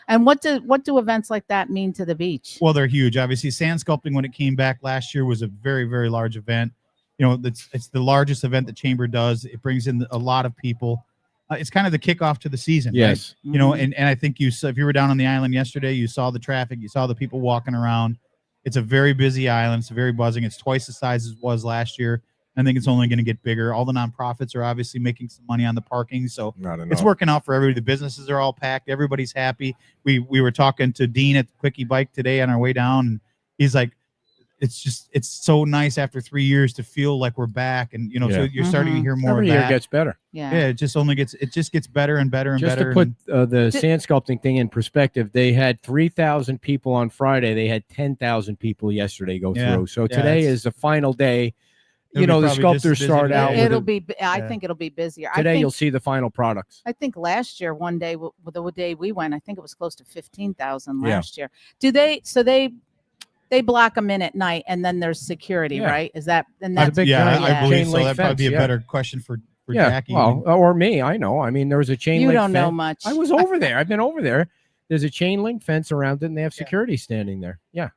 And what do events like that mean to the beach? Well, they're huge. Obviously, sand sculpting when it came back last year was a very, very large event. It's the largest event the chamber does. It brings in a lot of people. It's kind of the kickoff to the season. Yes. Right? And I think you saw, if you were down on the island yesterday, you saw the traffic, you saw the people walking around. It's a very busy island. It's very buzzing. It's twice the size as it was last year. I think it's only going to get bigger. All the nonprofits are obviously making some money on the parking, so it's working out for everybody. The businesses are all packed. Everybody's happy. We were talking to Dean at the Quickie Bike today on our way down, and he's like, it's so nice after 3 years to feel like we're back, and so you're starting to hear more Every of year that. gets better. Yeah. It just gets better and better and Just better. to put the sand sculpting thing in perspective, they had 3,000 people on Friday. They had 10,000 people yesterday go Yeah. through. So Yeah, today it's- is the final day. It'll be The probably just sculptors as busy start today. out with It'll it. be. I Yeah. think it'll be busier. Today I you'll think, see the final products. I think last year, one day, the day we went, I think it was close to 15,000 Yeah. last year. Do they? So they block them in at night, and then there's security, Yeah. right? Is that? And Not a that's big yeah, giant I believe chain so. link That'd probably be a fence, yeah. better question for Yeah, Jackie. well, or me. I know. I mean, there was a chain you link don't know fence. much. I was over there. I've been over there. There's a chain link fence around it, and they have security standing there. Yeah.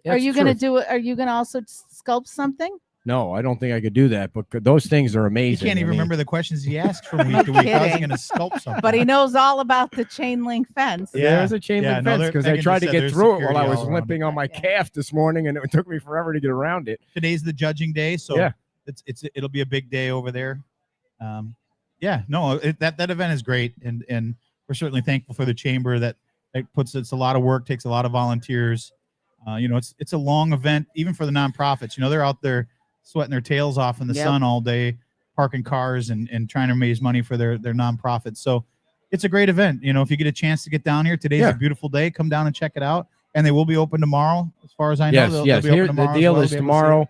Are you going to do it? Are you going to also sculpt something? No, I don't think I could do that. But those things are You amazing. can't I even mean, remember the questions he asked from week to week. How's he kidding. going to sculpt something? But he knows all about the chain link fence. Yeah. There's a chain Yeah, link no, fence there- because I Megan tried just to said get there's through it while security I was all around limping it. on my Yeah. calf this morning, and it took me forever to get around it. Today's the judging day, so Yeah. it'll be a big day over there. That event is great, and we're certainly thankful for the chamber that it's a lot of work, takes a lot of volunteers. It's a long event, even for the nonprofits. They're out there sweating their tails off in the Yep. sun all day, parking cars and trying to raise money for their nonprofits. So it's a great event. If you get a chance to get down here, today's Yeah. a beautiful day. Come down and check it out. And they will be open tomorrow, as far as I know. Yes, They'll yes. be open Here, the tomorrow as deal well. is Be able to see it. tomorrow.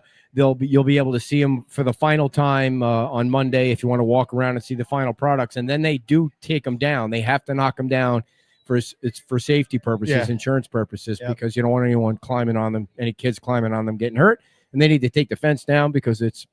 You'll be able to see them for the final time on Monday if you want to walk around and see the final products. And then they do take them down. They have to knock them down it's for safety purposes, Yeah. insurance purposes, Yep. because you don't want anyone climbing on them, any kids climbing on them getting hurt. And they need to take the fence down because it's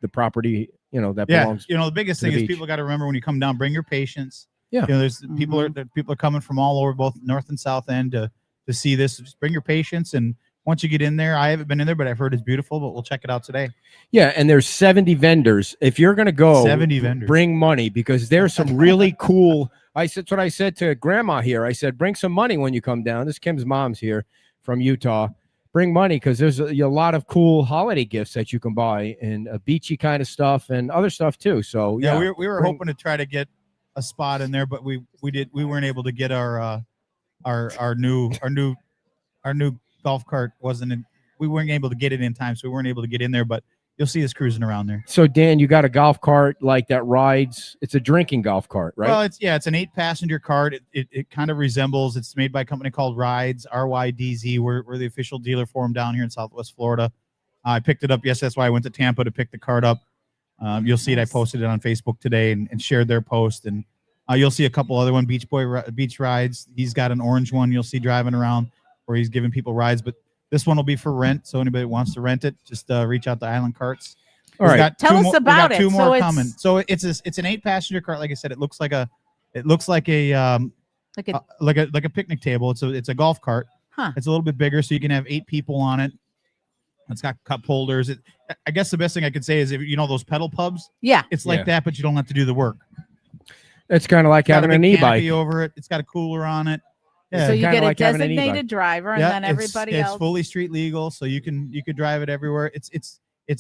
the property that Yeah, belongs. the biggest to the thing is beach. people got to remember when you come down, bring your patients. Yeah. There's people are coming from all over, both north and south end to see this. Just bring your patients, and once you get in there, I haven't been in there, but I've heard it's beautiful. But we'll check it out today. Yeah, and there's 70 vendors. If you're going to go, 70 vendors. bring money because there's some really cool. That's what I said to Grandma here. I said, bring some money when you come down. This Kim's mom's here from Utah. Bring money because there's a lot of cool holiday gifts that you can buy and beachy kind of stuff and other stuff too. So Yeah, yeah, we were hoping to try to get a spot in there, but we weren't able to get our new golf cart we weren't able to get it in time, so we weren't able to get in there. But you'll see us cruising around there. So Dan, you got a golf cart like that rides. It's a drinking golf cart, right? Well, it's an 8-passenger cart. It kind of resembles. It's made by a company called Rides, RYDZ. We're the official dealer for them down here in Southwest Florida. I picked it up. Yes, that's why I went to Tampa to pick the cart up. You'll see it. I posted it on Facebook today and shared their post. And you'll see a couple other one, Beach Rides. He's got an orange one you'll see driving around where he's giving people rides. But this one will be for rent. So anybody that wants to rent it, just reach out to Island Carts. All right. Tell us about it. Two more So coming. So it's an 8-passenger cart. Like I said, it looks like a picnic table. It's a golf cart. Huh. It's a little bit bigger, so you can have 8 people on it. It's got cup holders. I guess the best thing I could say is, if you know those pedal pubs, Yeah. it's like that, but you don't have to do the work. It's kind of like It's got having a an big e-bike. canopy over it. It's got a cooler on it. Yeah, So you kinda get a like having an e-bike. designated driver, and then everybody it's else. fully street legal, so you could drive it everywhere. It's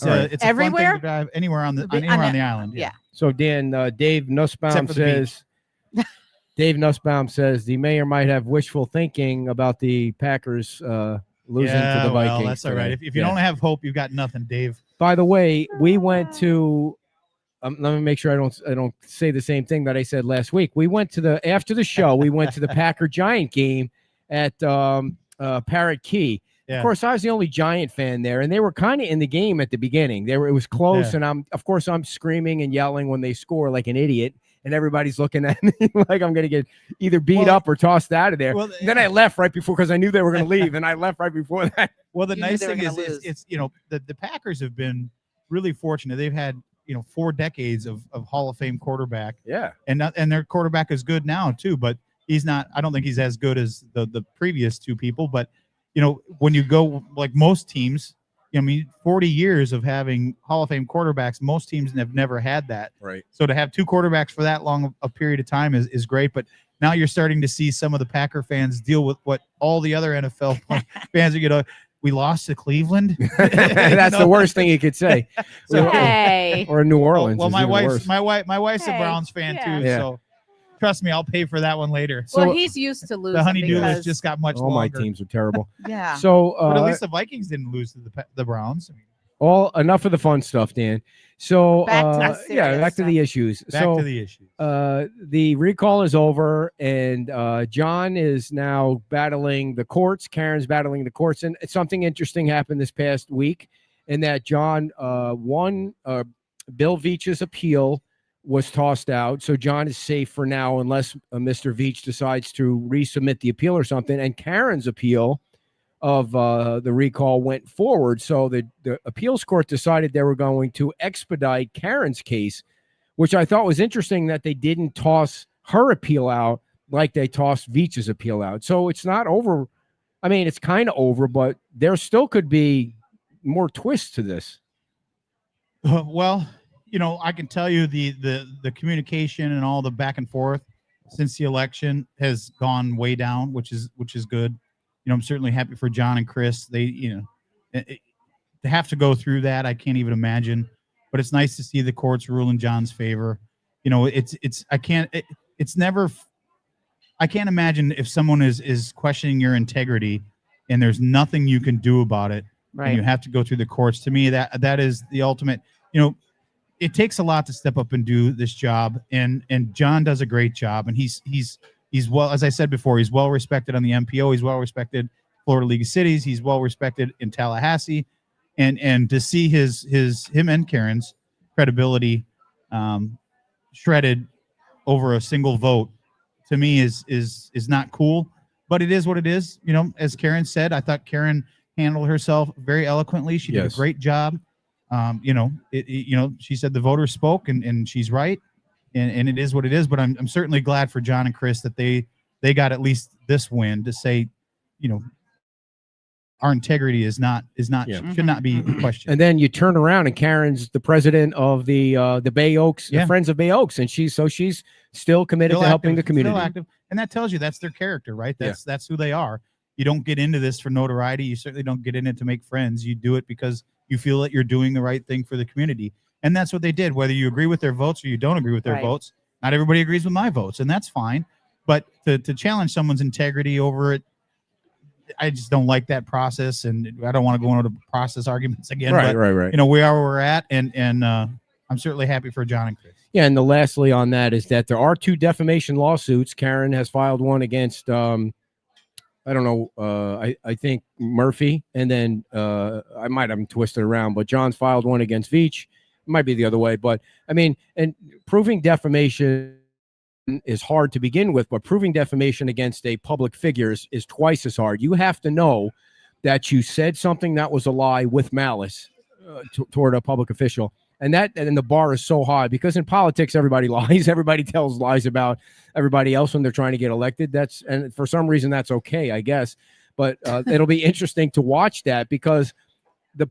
All right. a fun thing Everywhere? to drive anywhere on the Be- anywhere on on the- the island. yeah. So Dan, Dave Nussbaum Except for the says, Dave Nussbaum says the mayor might have wishful thinking about the Packers losing to the Vikings. Well, that's all right. today. If you Yeah. don't have hope, you've got nothing, Dave. By the way, we went to. Let me make sure I don't say the same thing that I said last week. We went to after the show. We went to the Packer Giant game at Parrot Key. Yeah. Of course, I was the only Giant fan there, and they were kind of in the game at the beginning. It was close, Yeah. and I'm screaming and yelling when they score like an idiot, and everybody's looking at me like I'm going to get either beat Well- up or tossed out of there. Well, And then I left right before because I knew they were going to leave, and I left right before that. Well, the You knew nice they were thing gonna is lose. it's the Packers have been really fortunate. They've had 4 decades of Hall of Fame quarterback, Yeah. and their quarterback is good now too. But he's not. I don't think he's as good as the previous 2 people. But when you go like most teams, 40 years of having Hall of Fame quarterbacks, most teams have never had that. Right. So to have 2 quarterbacks for that long a period of time is great. But now you're starting to see some of the Packer fans deal with what all the other NFL fans are. We lost to Cleveland. That's the worst thing you could say. So- Hey. Or New Orleans. Well, is my even wife's worse. my wife's a Hey, Browns fan yeah. too. Yeah. So trust me, I'll pay for that one later. So- Well, he's used to losing. The honeydew because, list just got much All my longer. teams are terrible. Yeah. So But at least the Vikings didn't lose to the Browns. I mean, all enough of the fun stuff, Dan. So Back to the serious back to the issues. back so to the issue. the recall is over, and John is now battling the courts. Karen's battling the courts, and something interesting happened this past week, in that John won Bill Veach's appeal was tossed out, so John is safe for now, unless Mr. Veach decides to resubmit the appeal or something. And Karen's appeal of the recall went forward, so the appeals court decided they were going to expedite Karen's case, which I thought was interesting that they didn't toss her appeal out like they tossed Veach's appeal out. So it's not over. I mean, it's kind of over, but there still could be more twists to this. Well, I can tell you the communication and all the back and forth since the election has gone way down, which is good. I'm certainly happy for John and Chris. They, they have to go through that. I can't even imagine, but it's nice to see the courts rule in John's favor. I can't imagine if someone is questioning your integrity and there's nothing you can do about it. And you have to go through the courts. To me, that is the ultimate. It takes a lot to step up and do this job, and John does a great job, and he's well, as I said before, he's well respected on the MPO. He's well respected Florida League of Cities. He's well respected in Tallahassee, and to see him and Karen's credibility shredded over a single vote, to me is not cool. But it is what it is. As Karen said, I thought Karen handled herself very eloquently. She did a Yes. great job. She said the voters spoke, and she's right. And it is what it is, but I'm certainly glad for John and Chris that they got at least this win to say, our integrity is not Yeah. should not be questioned. And then you turn around and Karen's the president of the Bay Oaks, the Yeah. Friends of Bay Oaks, and she's still committed Still to helping active, the community. still active. And that tells you that's their character, right? Yeah. That's who they are. You don't get into this for notoriety. You certainly don't get in it to make friends. You do it because you feel that you're doing the right thing for the community. And that's what they did, whether you agree with their votes or you don't agree with their Right. votes. Not everybody agrees with my votes, and that's fine. But to challenge someone's integrity over it, I just don't like that process, and I don't want to go into process arguments again. Right, but, right. You know, we are where we're at, and I'm certainly happy for John and Chris. Yeah, and the lastly on that is that there are 2 defamation lawsuits. Karen has filed one against I don't know, I think Murphy, and then I might have them twisted around, but John's filed one against Veach. It might be the other way, but I mean, and proving defamation is hard to begin with, but proving defamation against a public figure is twice as hard. You have to know that you said something that was a lie with malice toward a public official. And the bar is so high because in politics, everybody lies. Everybody tells lies about everybody else when they're trying to get elected. And for some reason, that's okay, I guess. But it'll be interesting to watch that because the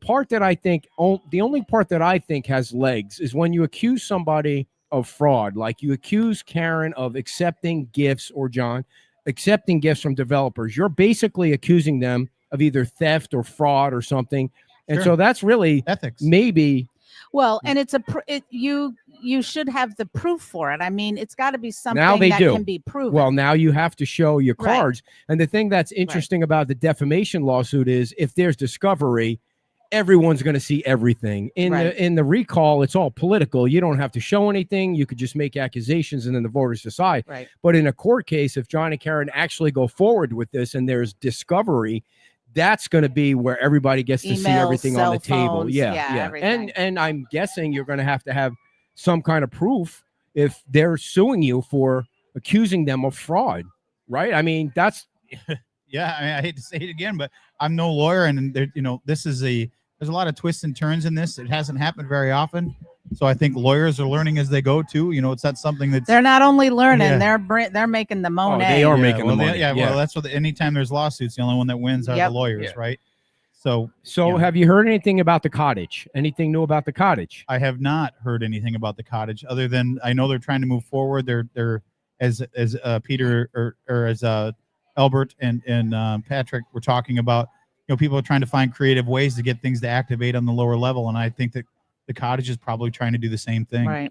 only part that I think has legs is when you accuse somebody of fraud, like you accuse Karen of accepting gifts or John accepting gifts from developers. You're basically accusing them of either theft or fraud or something. And Sure. so that's really Ethics. maybe. Well, and you should have the proof for it. I mean, it's got to be something Now they that do. can be proven. Well, now you have to show your Right. cards. And the thing that's interesting about the defamation lawsuit is if there's discovery, everyone's going to see everything. Right. In the recall, it's all political. You don't have to show anything. You could just make accusations and then the voters decide. Right. But in a court case, if John and Karen actually go forward with this and there's discovery, that's going to be where everybody gets to see Emails, everything on the cell table. phones, Yeah. yeah, everything. And I'm guessing you're going to have some kind of proof if they're suing you for accusing them of fraud, right? I mean, that's Yeah, I mean, I hate to say it again, but I'm no lawyer, and there, you know, there's a lot of twists and turns in this. It hasn't happened very often, so I think lawyers are learning as they go too. You know, it's not something that's They're not only learning, Yeah. they're making the monet. they are making the well, money. Yeah, well, that's what. Anytime there's lawsuits, the only one that wins are Yep. the lawyers, Yeah. right? So So Yeah. have you heard anything about the cottage? Anything new about the cottage? I have not heard anything about the cottage, other than I know they're trying to move forward. They're as Peter or as Albert and Patrick were talking about. You know, people are trying to find creative ways to get things to activate on the lower level, and I think that the cottage is probably trying to do the same thing. Right.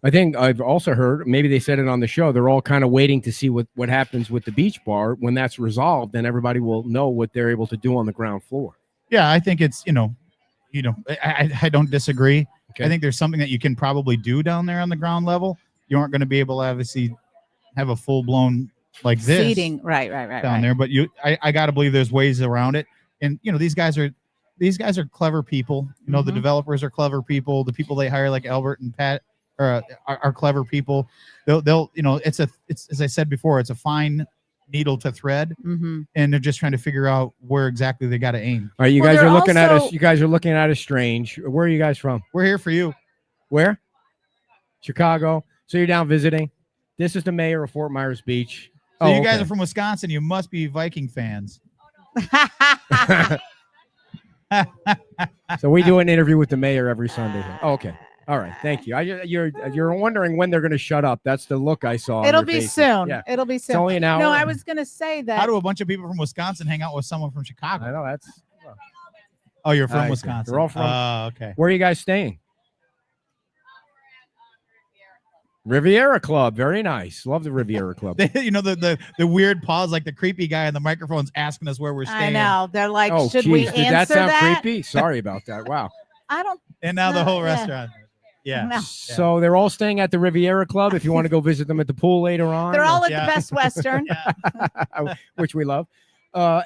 I think I've also heard, maybe they said it on the show, they're all kind of waiting to see what happens with the beach bar. When that's resolved, then everybody will know what they're able to do on the ground floor. Yeah, I think it's I don't disagree. Okay. I think there's something that you can probably do down there on the ground level. You aren't going to be able to obviously have a full blown like this Seating. Right. down there, but I got to believe there's ways around it. And you know, these guys are clever people. You know, the Mhm. developers are clever people. The people they hire, like Albert and Pat, are clever people. They'll you know, it's as I said before, it's a fine needle to thread, Mm-hmm. and they're just trying to figure out where exactly they got to aim. All right, you Well, guys they're are looking at us. also- You guys are looking at us strange. Where are you guys from? We're here for you. Where? Chicago. So you're down visiting. This is the mayor of Fort Myers Beach. So you guys okay. are from Wisconsin. You must be Viking fans. So we do an interview with the mayor every Sunday. Oh, okay. All right. Thank you. You're wondering when they're going to shut up. That's the look I saw. on It'll your be faces. soon. Yeah. It'll be It's soon. only an hour. No, I was going to say How that. do a bunch of people from Wisconsin hang out with someone from I Chicago? know that's. Oh, you're I from see. Wisconsin. They're all from- Oh, okay. Where are you guys staying? Riviera Club. Very nice. Love the Riviera Club. You know the weird pause, like the creepy guy on the microphone's asking us where we're I staying. know. They're like, Oh, should geez. we Did answer that sound creepy? Sorry about that. Wow. I don't. And now the No, whole yeah. restaurant. Yeah. No. So they're all staying at the Riviera Club. If you want to go visit them at the pool later on, They're all at Yeah. the Best Western. Yeah. which we love.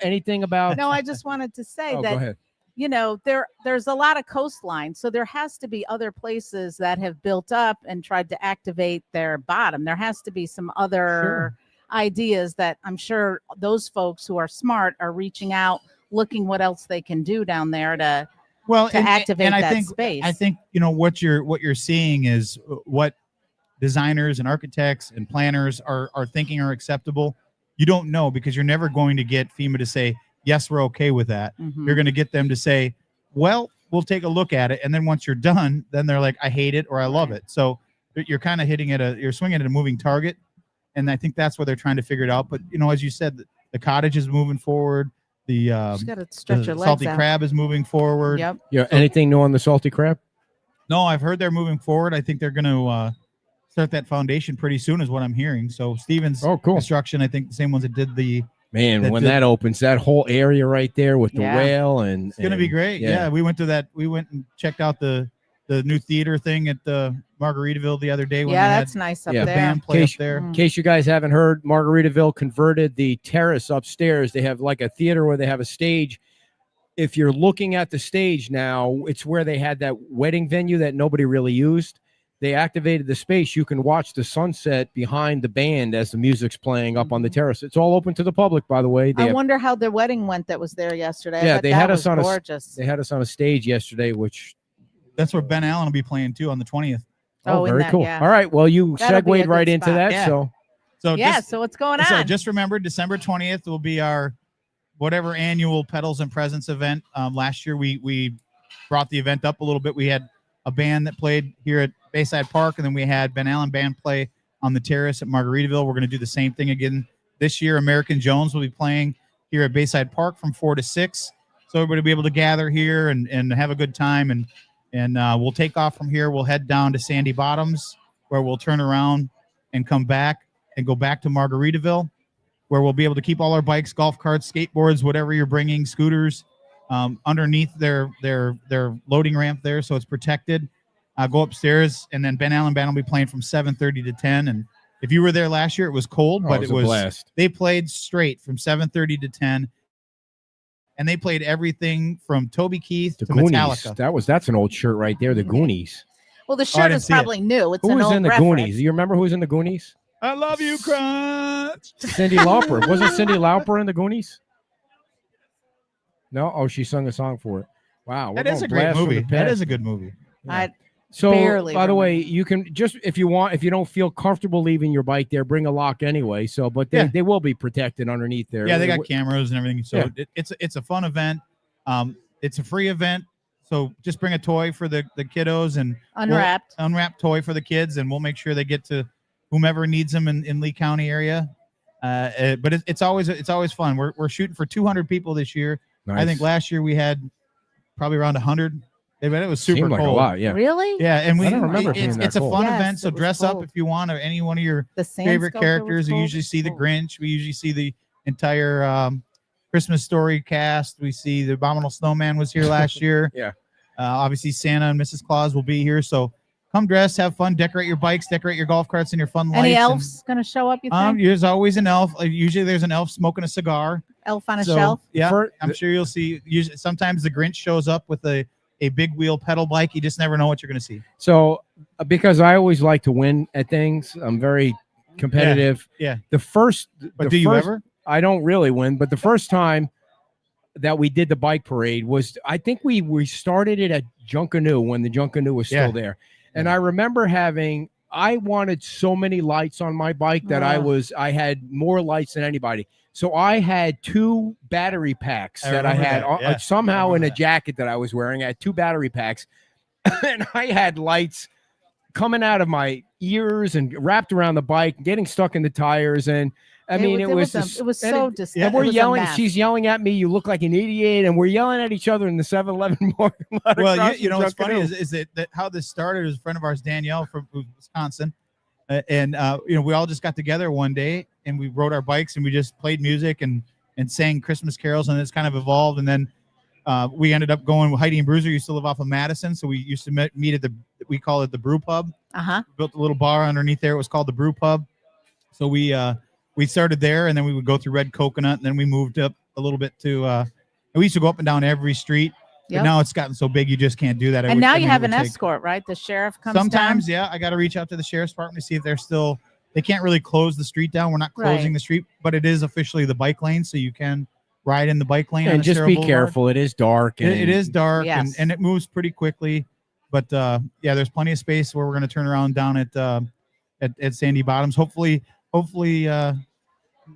Anything about? No, I just wanted to say Oh, go that ahead. you know there's a lot of coastline, so there has to be other places that have built up and tried to activate their bottom. There has to be some other ideas that I'm sure those folks who are smart are reaching out, looking what else they can do down there to Well, to activate and I that think, space. I think you know what you're seeing is what designers and architects and planners are thinking are acceptable. You don't know because you're never going to get FEMA to say yes, we're okay with that. Mhm. You're going to get them to say, well, we'll take a look at it, and then once you're done, then they're like, I hate it or I love it. So you're kind of you're swinging at a moving target, and I think that's where they're trying to figure it out. But you know, as you said, the cottage is moving forward. The Just gotta stretch the your legs salty out. crab is moving forward. Yep. Yeah. Anything new on the salty crab? No, I've heard they're moving forward. I think they're going to start that foundation pretty soon, is what I'm hearing. So Stevens Oh, cool. Construction, I think the same ones that did the Man, That when the- that opens, that whole area right there with the Yeah. whale and It's gonna be great. Yeah. we went and checked out the new theater thing at the Margaritaville the other day when Yeah, they that's had nice up Yeah. the there. band play up Case- there. Mm. In case you guys haven't heard, Margaritaville converted the terrace upstairs. They have like a theater where they have a stage. If you're looking at the stage now, it's where they had that wedding venue that nobody really used. They activated the space. You can watch the sunset behind the band as the music's playing up on the terrace. It's all open to the public, by the way. They I have- wonder how the wedding went that was there yesterday. I Yeah, bet they that had us was on a s- gorgeous. they had us on a stage yesterday, which That's where Ben Allen will be playing too on the 20th. Oh, in very that, cool. yeah. All right, well, you That'll be a segued right good into spot. that. Yeah. So So Yeah, just, so what's going on? so just remember, December 20th will be our whatever annual Pedals and Presents event. Last year we brought the event up a little bit. We had a band that played here at Bayside Park, and then we had Ben Allen Band play on the terrace at Margaritaville. We're going to do the same thing again this year. American Jones will be playing here at Bayside Park from 4 to 6. So everybody will be able to gather here and have a good time. And we'll take off from here. We'll head down to Sandy Bottoms, where we'll turn around and come back and go back to Margaritaville, where we'll be able to keep all our bikes, golf carts, skateboards, whatever you're bringing, scooters, underneath their loading ramp there, so it's protected. Go upstairs, and then Ben Allen Band will be playing from 7:30 to 10. And if you were there last year, it was cold, but it it was was a blast. they played straight from 7:30 to 10, and they played everything from Toby Keith The to Goonies. Metallica. That's an old shirt right there. The Goonies. Well, the I shirt didn't is see it. probably new. It's Who an was old in the reference. Goonies? You remember who was in the Goonies? I love you, Crunch. Cindy Lauper. Wasn't Cindy Lauper in the Goonies? No. Oh, she sung a song for it. Wow, we're That is going a great blast from movie. the That past. is a good movie. I So, barely by the way, remember. you can just if you want, if you don't feel comfortable leaving your bike there, bring a lock anyway. So, but Yeah. they will be protected underneath there. Yeah, they got cameras and everything. So Yeah. it's a fun event. It's a free event. So just bring a toy for the kiddos and unwrapped. unwrapped toy for the kids, and we'll make sure they get to whomever needs them in Lee County area. But it's always fun. We're shooting for 200 people this year. I Nice. think last year we had probably around 100. But it was super Seemed like cold. a lot. Yeah. Really? Yeah, and I don't remember it being it's, that it's a cold. fun Yes, event. So it was dress up cold. if you want, or any one of your The sand favorite sculpture characters. was We cold. usually see the Cold. Grinch. We usually see the entire Christmas Story cast. We see the Abominable Snowman was here last year. Yeah. Obviously, Santa and Mrs. Claus will be here. So come dress, have fun, decorate your bikes, decorate your golf carts and your fun lights. Any and- elves going to show up, you think? there's always an elf. Usually there's an elf smoking a cigar. Elf on a So, shelf? Yeah, For- I'm sure you'll see. Usually, sometimes the Grinch shows up with a big wheel pedal bike. You just never know what you're going to see. So, because I always like to win at things, I'm very competitive. Yeah. The first, But the do you first- ever? I don't really win, but the first time that we did the bike parade was, I think we started it at Junkanoo when the Junkanoo was still Yeah. there. And I remember I wanted so many lights on my bike that I had more lights than anybody. So I had 2 battery packs I that I remember had that, yeah. somehow I in a remember that. jacket that I was wearing. I had 2 battery packs and I had lights coming out of my ears and wrapped around the bike, getting stuck in the tires. And I mean, it was it was and so it- disgusting. and we're It was a yelling. mess. She's yelling at me. You look like an idiot. And we're yelling at each other in the 7-Eleven parking lot. Well, across you know from what's funny Junkanoo. is that how this started is a friend of ours, Danielle from Wisconsin, and we all just got together one day and we rode our bikes and we just played music and sang Christmas carols, and it's kind of evolved. And then we ended up going. Heidi and Bruiser used to live off of Madison, so we used to meet at we call it the Brew Pub. Uh-huh. Built a little bar underneath there. It was called the Brew Pub. So we started there, and then we would go through Red Coconut, and then we moved up a little bit to. And we used to go up and down every street. But Yep. now it's gotten so big, you just can't do that. And now you have it an would take- escort, right? The sheriff comes Sometimes, down. yeah, I got to reach out to the sheriff's department to see if they're still. They can't really close the street down. We're not closing Right. the street, but it is officially the bike lane, so you can ride in the bike lane. on And just Estero be Boulevard. careful. It is dark. And It is dark Yes. and it moves pretty quickly. But yeah, there's plenty of space where we're going to turn around down at Sandy Bottoms. Hopefully,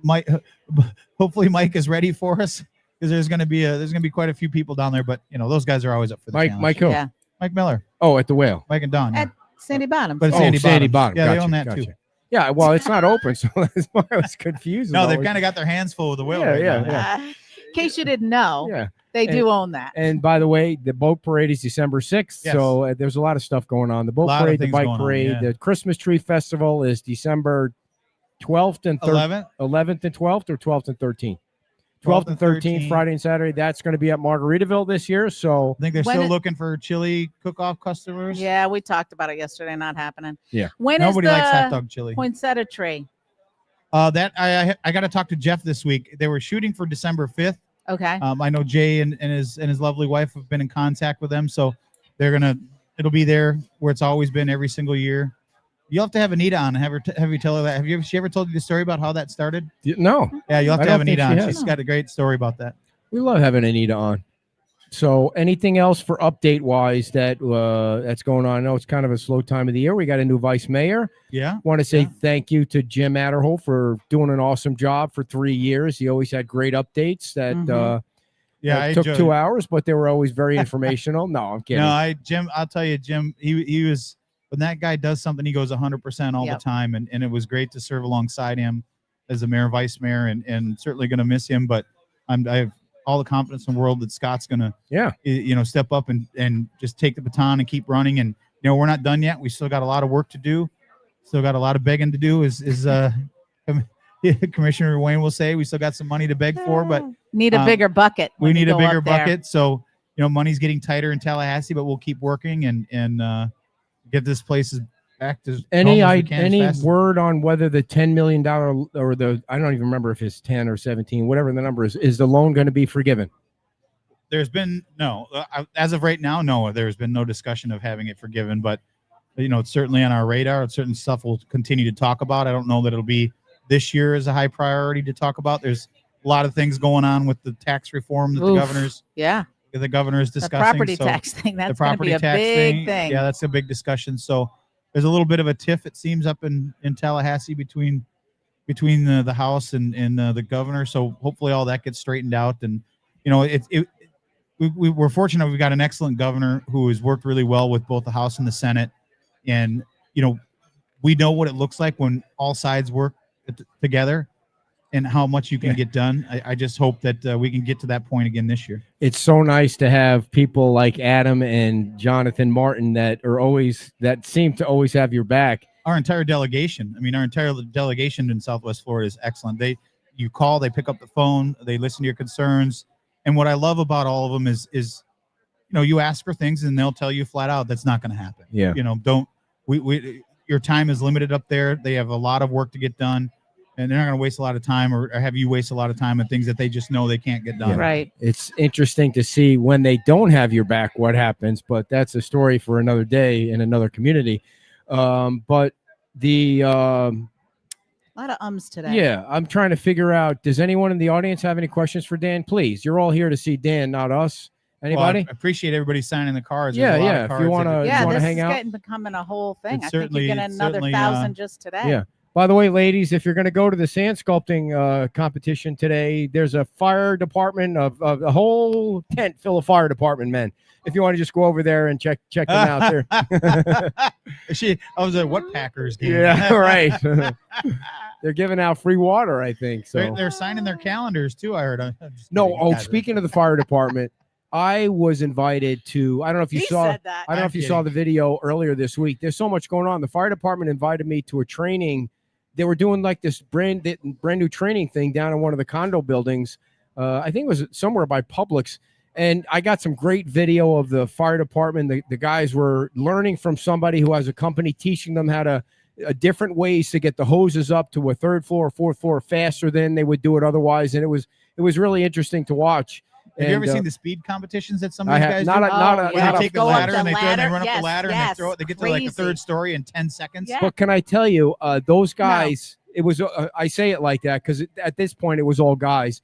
Mike is ready for us, because there's going to be quite a few people down there. But those guys are always up for the challenge. Mike who? Yeah. Mike Miller, Oh, at the Whale. Mike and Don. Yeah. At Sandy Bottom. But it's Oh, Sandy Sandy Bottoms. Bottom. Yeah, they Gotcha, own that gotcha. too. Yeah, well, it's not open, so that's why I was confused. No, about they've it. kind of got their hands full with the whale. Yeah, right yeah, now. yeah. In case you didn't know, Yeah. they do own that. And by the way, the boat parade is December 6th. Yes. So there's a lot of stuff going on. The boat Lot of parade, the things bike going on, parade, yeah. the Christmas tree festival is December 12th and 11th. 11th and 12th, or 12th and 13th. 12th and 13th, Friday and Saturday. That's going to be at Margaritaville this year. So I think they're When still it- looking for chili cook-off customers. Yeah, we talked about it yesterday. Not happening. Yeah. When Nobody is likes hot the dog chili. poinsettia tree? That I got to talk to Jeff this week. They were shooting for December 5th. Okay. I know Jay and his lovely wife have been in contact with them, so it'll be there where it's always been every single year. You'll have to have Anita on and have you tell her that. She ever told you the story about how that started? no, Yeah, you'll have I to have don't think Anita she on. has. She's got a great story about that. we love having Anita on. So anything else for update wise that's going on? I know it's kind of a slow time of the year. We got a new vice mayor. Yeah. Want to say Yeah. thank you to Jim Adderhole for doing an awesome job for 3 years. He always had great updates that Mhm. Yeah, I took enjoyed 2 it. hours, but they were always very informational. No, I'm kidding. No, Jim, I'll tell you, Jim, he was, when that guy does something, he goes 100% all Yep. the time. And it was great to serve alongside him as the mayor, vice mayor, and certainly going to miss him. But I have all the confidence in the world that Scott's going to, Yeah. step up and just take the baton and keep running. And, we're not done yet. We still got a lot of work to do. Still got a lot of begging to do Commissioner Wayne will say. We still got some money to beg for, but Need a bigger bucket. we when you need a go bigger up there. bucket. So, money's getting tighter in Tallahassee, but we'll keep working and get this place back to Any home as we can as any fast as- word on whether the $10 million or the, I don't even remember if it's 10 or 17, whatever the number is the loan going to be forgiven? There's been no, as of right now, no, there's been no discussion of having it forgiven, but it's certainly on our radar. It's certain stuff we'll continue to talk about. I don't know that it'll be this year as a high priority to talk about. There's a lot of things going on with the tax reform that Oof. the governor is The discussing. property so tax thing. the That's going to property be a tax big thing. Yeah, that's a big discussion. So there's a little bit of a tiff, it seems, up in Tallahassee between the House and the governor. So hopefully all that gets straightened out. And we're fortunate we've got an excellent governor who has worked really well with both the House and the Senate. And we know what it looks like when all sides work together and how much you can get done. I just hope that we can get to that point again this year. It's so nice to have people like Adam and Jonathan Martin that seem to always have your back. Our entire delegation in Southwest Florida is excellent. You call, they pick up the phone, they listen to your concerns. And what I love about all of them is you ask for things and they'll tell you flat out that's not going to happen. Yeah. Your time is limited up there. They have a lot of work to get done, and they're not going to waste a lot of time or have you waste a lot of time on things that they just know they can't get done. Right. It's interesting to see when they don't have your back what happens, but that's a story for another day in another community. But the A lot of ums today. yeah, I'm trying to figure out, does anyone in the audience have any questions for Dan? Please, you're all here to see Dan, not us. Well, Anybody? I appreciate everybody signing the cards. Yeah, There's a lot yeah, of if you cards that wanna- Yeah, wanna this hang is out? becoming a whole thing. It's I think you get another certainly, 1,000 just today. Yeah. By the way, ladies, if you're going to go to the sand sculpting competition today, there's a fire department of a whole tent full of fire department men. If you want to just go over there and check them out there. I was at what Packers game? Yeah, right. They're giving out free water, I think. So They're signing their calendars too. I heard. I'm just no. kidding. Oh, God, speaking of the fire department, I was invited to. I don't know if you He saw. said that. I don't know if you saw the video earlier this week. There's so much going on. The fire department invited me to a training. They were doing like this brand new training thing down in one of the condo buildings. I think it was somewhere by Publix. And I got some great video of the fire department. The guys were learning from somebody who has a company, teaching them how to different ways to get the hoses up to a third floor or fourth floor faster than they would do it otherwise. And it was really interesting to watch. Have you ever And, seen the speed competitions that some of I these have guys not do? a, not a, Where not they a take the Go up ladder the and they ladder. run up Yes, the ladder and yes. they throw it. They get to like the Crazy. third story in 10 seconds. Yeah. But can I tell you, those guys, it was, I say it like that because at this point it was all guys.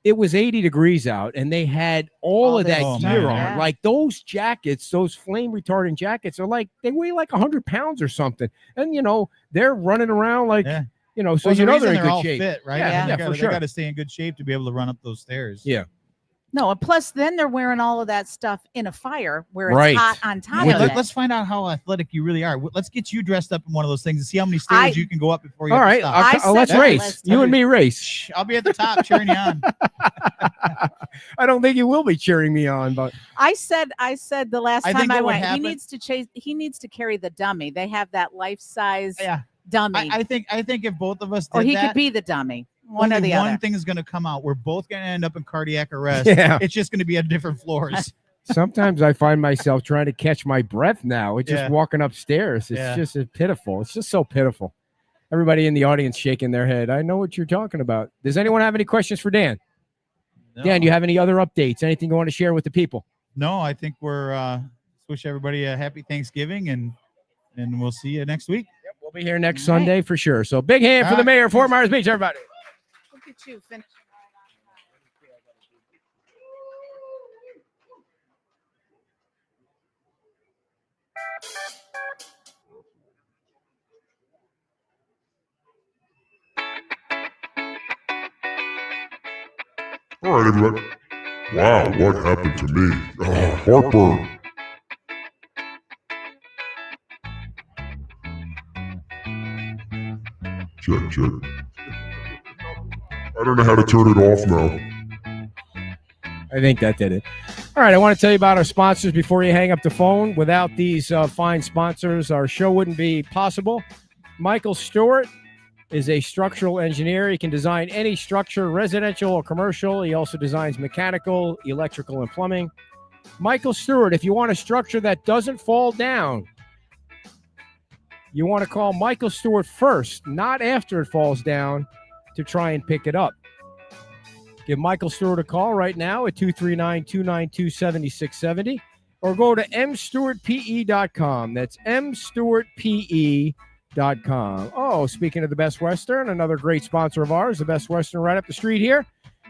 It was 80 degrees out and they had all of this that Oh, gear man. on. Yeah. Like those jackets, those flame retardant jackets are like, they weigh like 100 pounds or something. And, they're running around like, Yeah. so Well, there's a they're reason in they're good all shape. fit, right? Yeah, They for sure. got to stay in good shape to be able to run up those stairs. Yeah. No, and plus then they're wearing all of that stuff in a fire where it's Right. hot on top Wait, of it. let's find out how athletic you really are. Let's get you dressed up in one of those things and see how many stairs I- you can go up before you All have right. to stop. I said Let's that race. last You and time. me race. Shh, I'll be at the top cheering you on. I don't think you will be cheering me on, but I said the last I time think I what would went, happen- he needs to carry the dummy. They have that life size Yeah. dummy. I think if both of us did or he that, could be the dummy. One or only the one other. thing is going to come out. We're both going to end up in cardiac arrest. Yeah. It's just going to be at different floors. Sometimes I find myself trying to catch my breath now. It's just Yeah. walking upstairs. It's Yeah. just pitiful. It's just so pitiful. Everybody in the audience shaking their head. I know what you're talking about. Does anyone have any questions for Dan? No. Dan, do you have any other updates? Anything you want to share with the people? No, I think we're wish everybody a happy Thanksgiving, and we'll see you next week. We'll be here next All right. Sunday for sure. So big hand for All the right. mayor of Fort Myers Beach, everybody. Look at you finishing. All right, everybody. Wow, what happened to me? Oh, heartburn. Check. I don't know how to turn it off now. I think that did it. All right, I want to tell you about our sponsors before you hang up the phone. Without these fine sponsors, our show wouldn't be possible. Michael Stewart is a structural engineer. He can design any structure, residential or commercial. He also designs mechanical, electrical, and plumbing. Michael Stewart, if you want a structure that doesn't fall down, you want to call Michael Stewart first, not after it falls down, to try and pick it up. Give Michael Stewart a call right now at 239-292-7670 or go to mstewartpe.com. That's mstewartpe.com. Oh, speaking of the Best Western, another great sponsor of ours, the Best Western right up the street here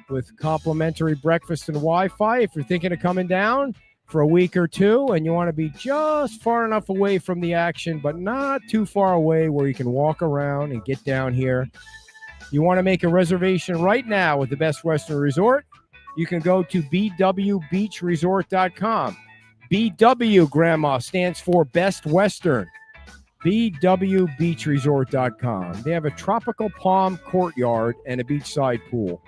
with complimentary breakfast and Wi-Fi. If you're thinking of coming down for a week or two and you want to be just far enough away from the action, but not too far away where you can walk around and get down here, you want to make a reservation right now with the Best Western Resort, you can go to bwbeachresort.com. BW, Grandma, stands for Best Western. bwbeachresort.com. They have a tropical palm courtyard and a beachside pool.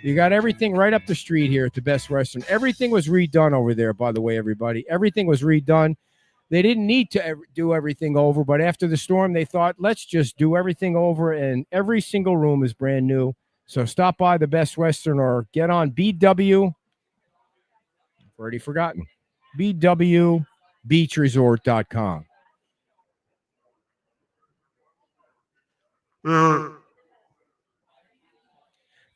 You got everything right up the street here at the Best Western. Everything was redone over there, by the way, everybody. Everything was redone. They didn't need to do everything over, but after the storm, they thought, let's just do everything over, and every single room is brand new. So stop by the Best Western or get on BW. I've already forgotten. bwbeachresort.com.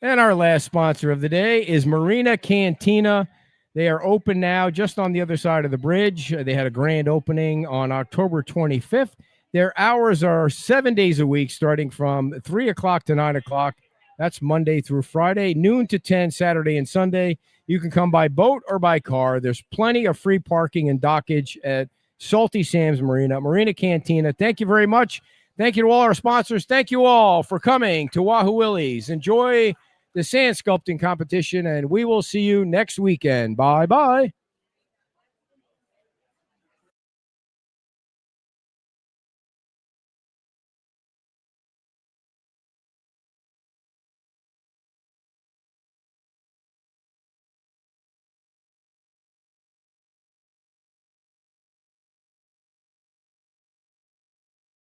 And our last sponsor of the day is Marina Cantina. They are open now just on the other side of the bridge. They had a grand opening on October 25th. Their hours are 7 days a week, starting from 3 o'clock to 9 o'clock. That's Monday through Friday, noon to 10, Saturday and Sunday. You can come by boat or by car. There's plenty of free parking and dockage at Salty Sam's Marina, Marina Cantina. Thank you very much. Thank you to all our sponsors. Thank you all for coming to Wahoo Willie's. Enjoy the sand sculpting competition, and we will see you next weekend. Bye-bye.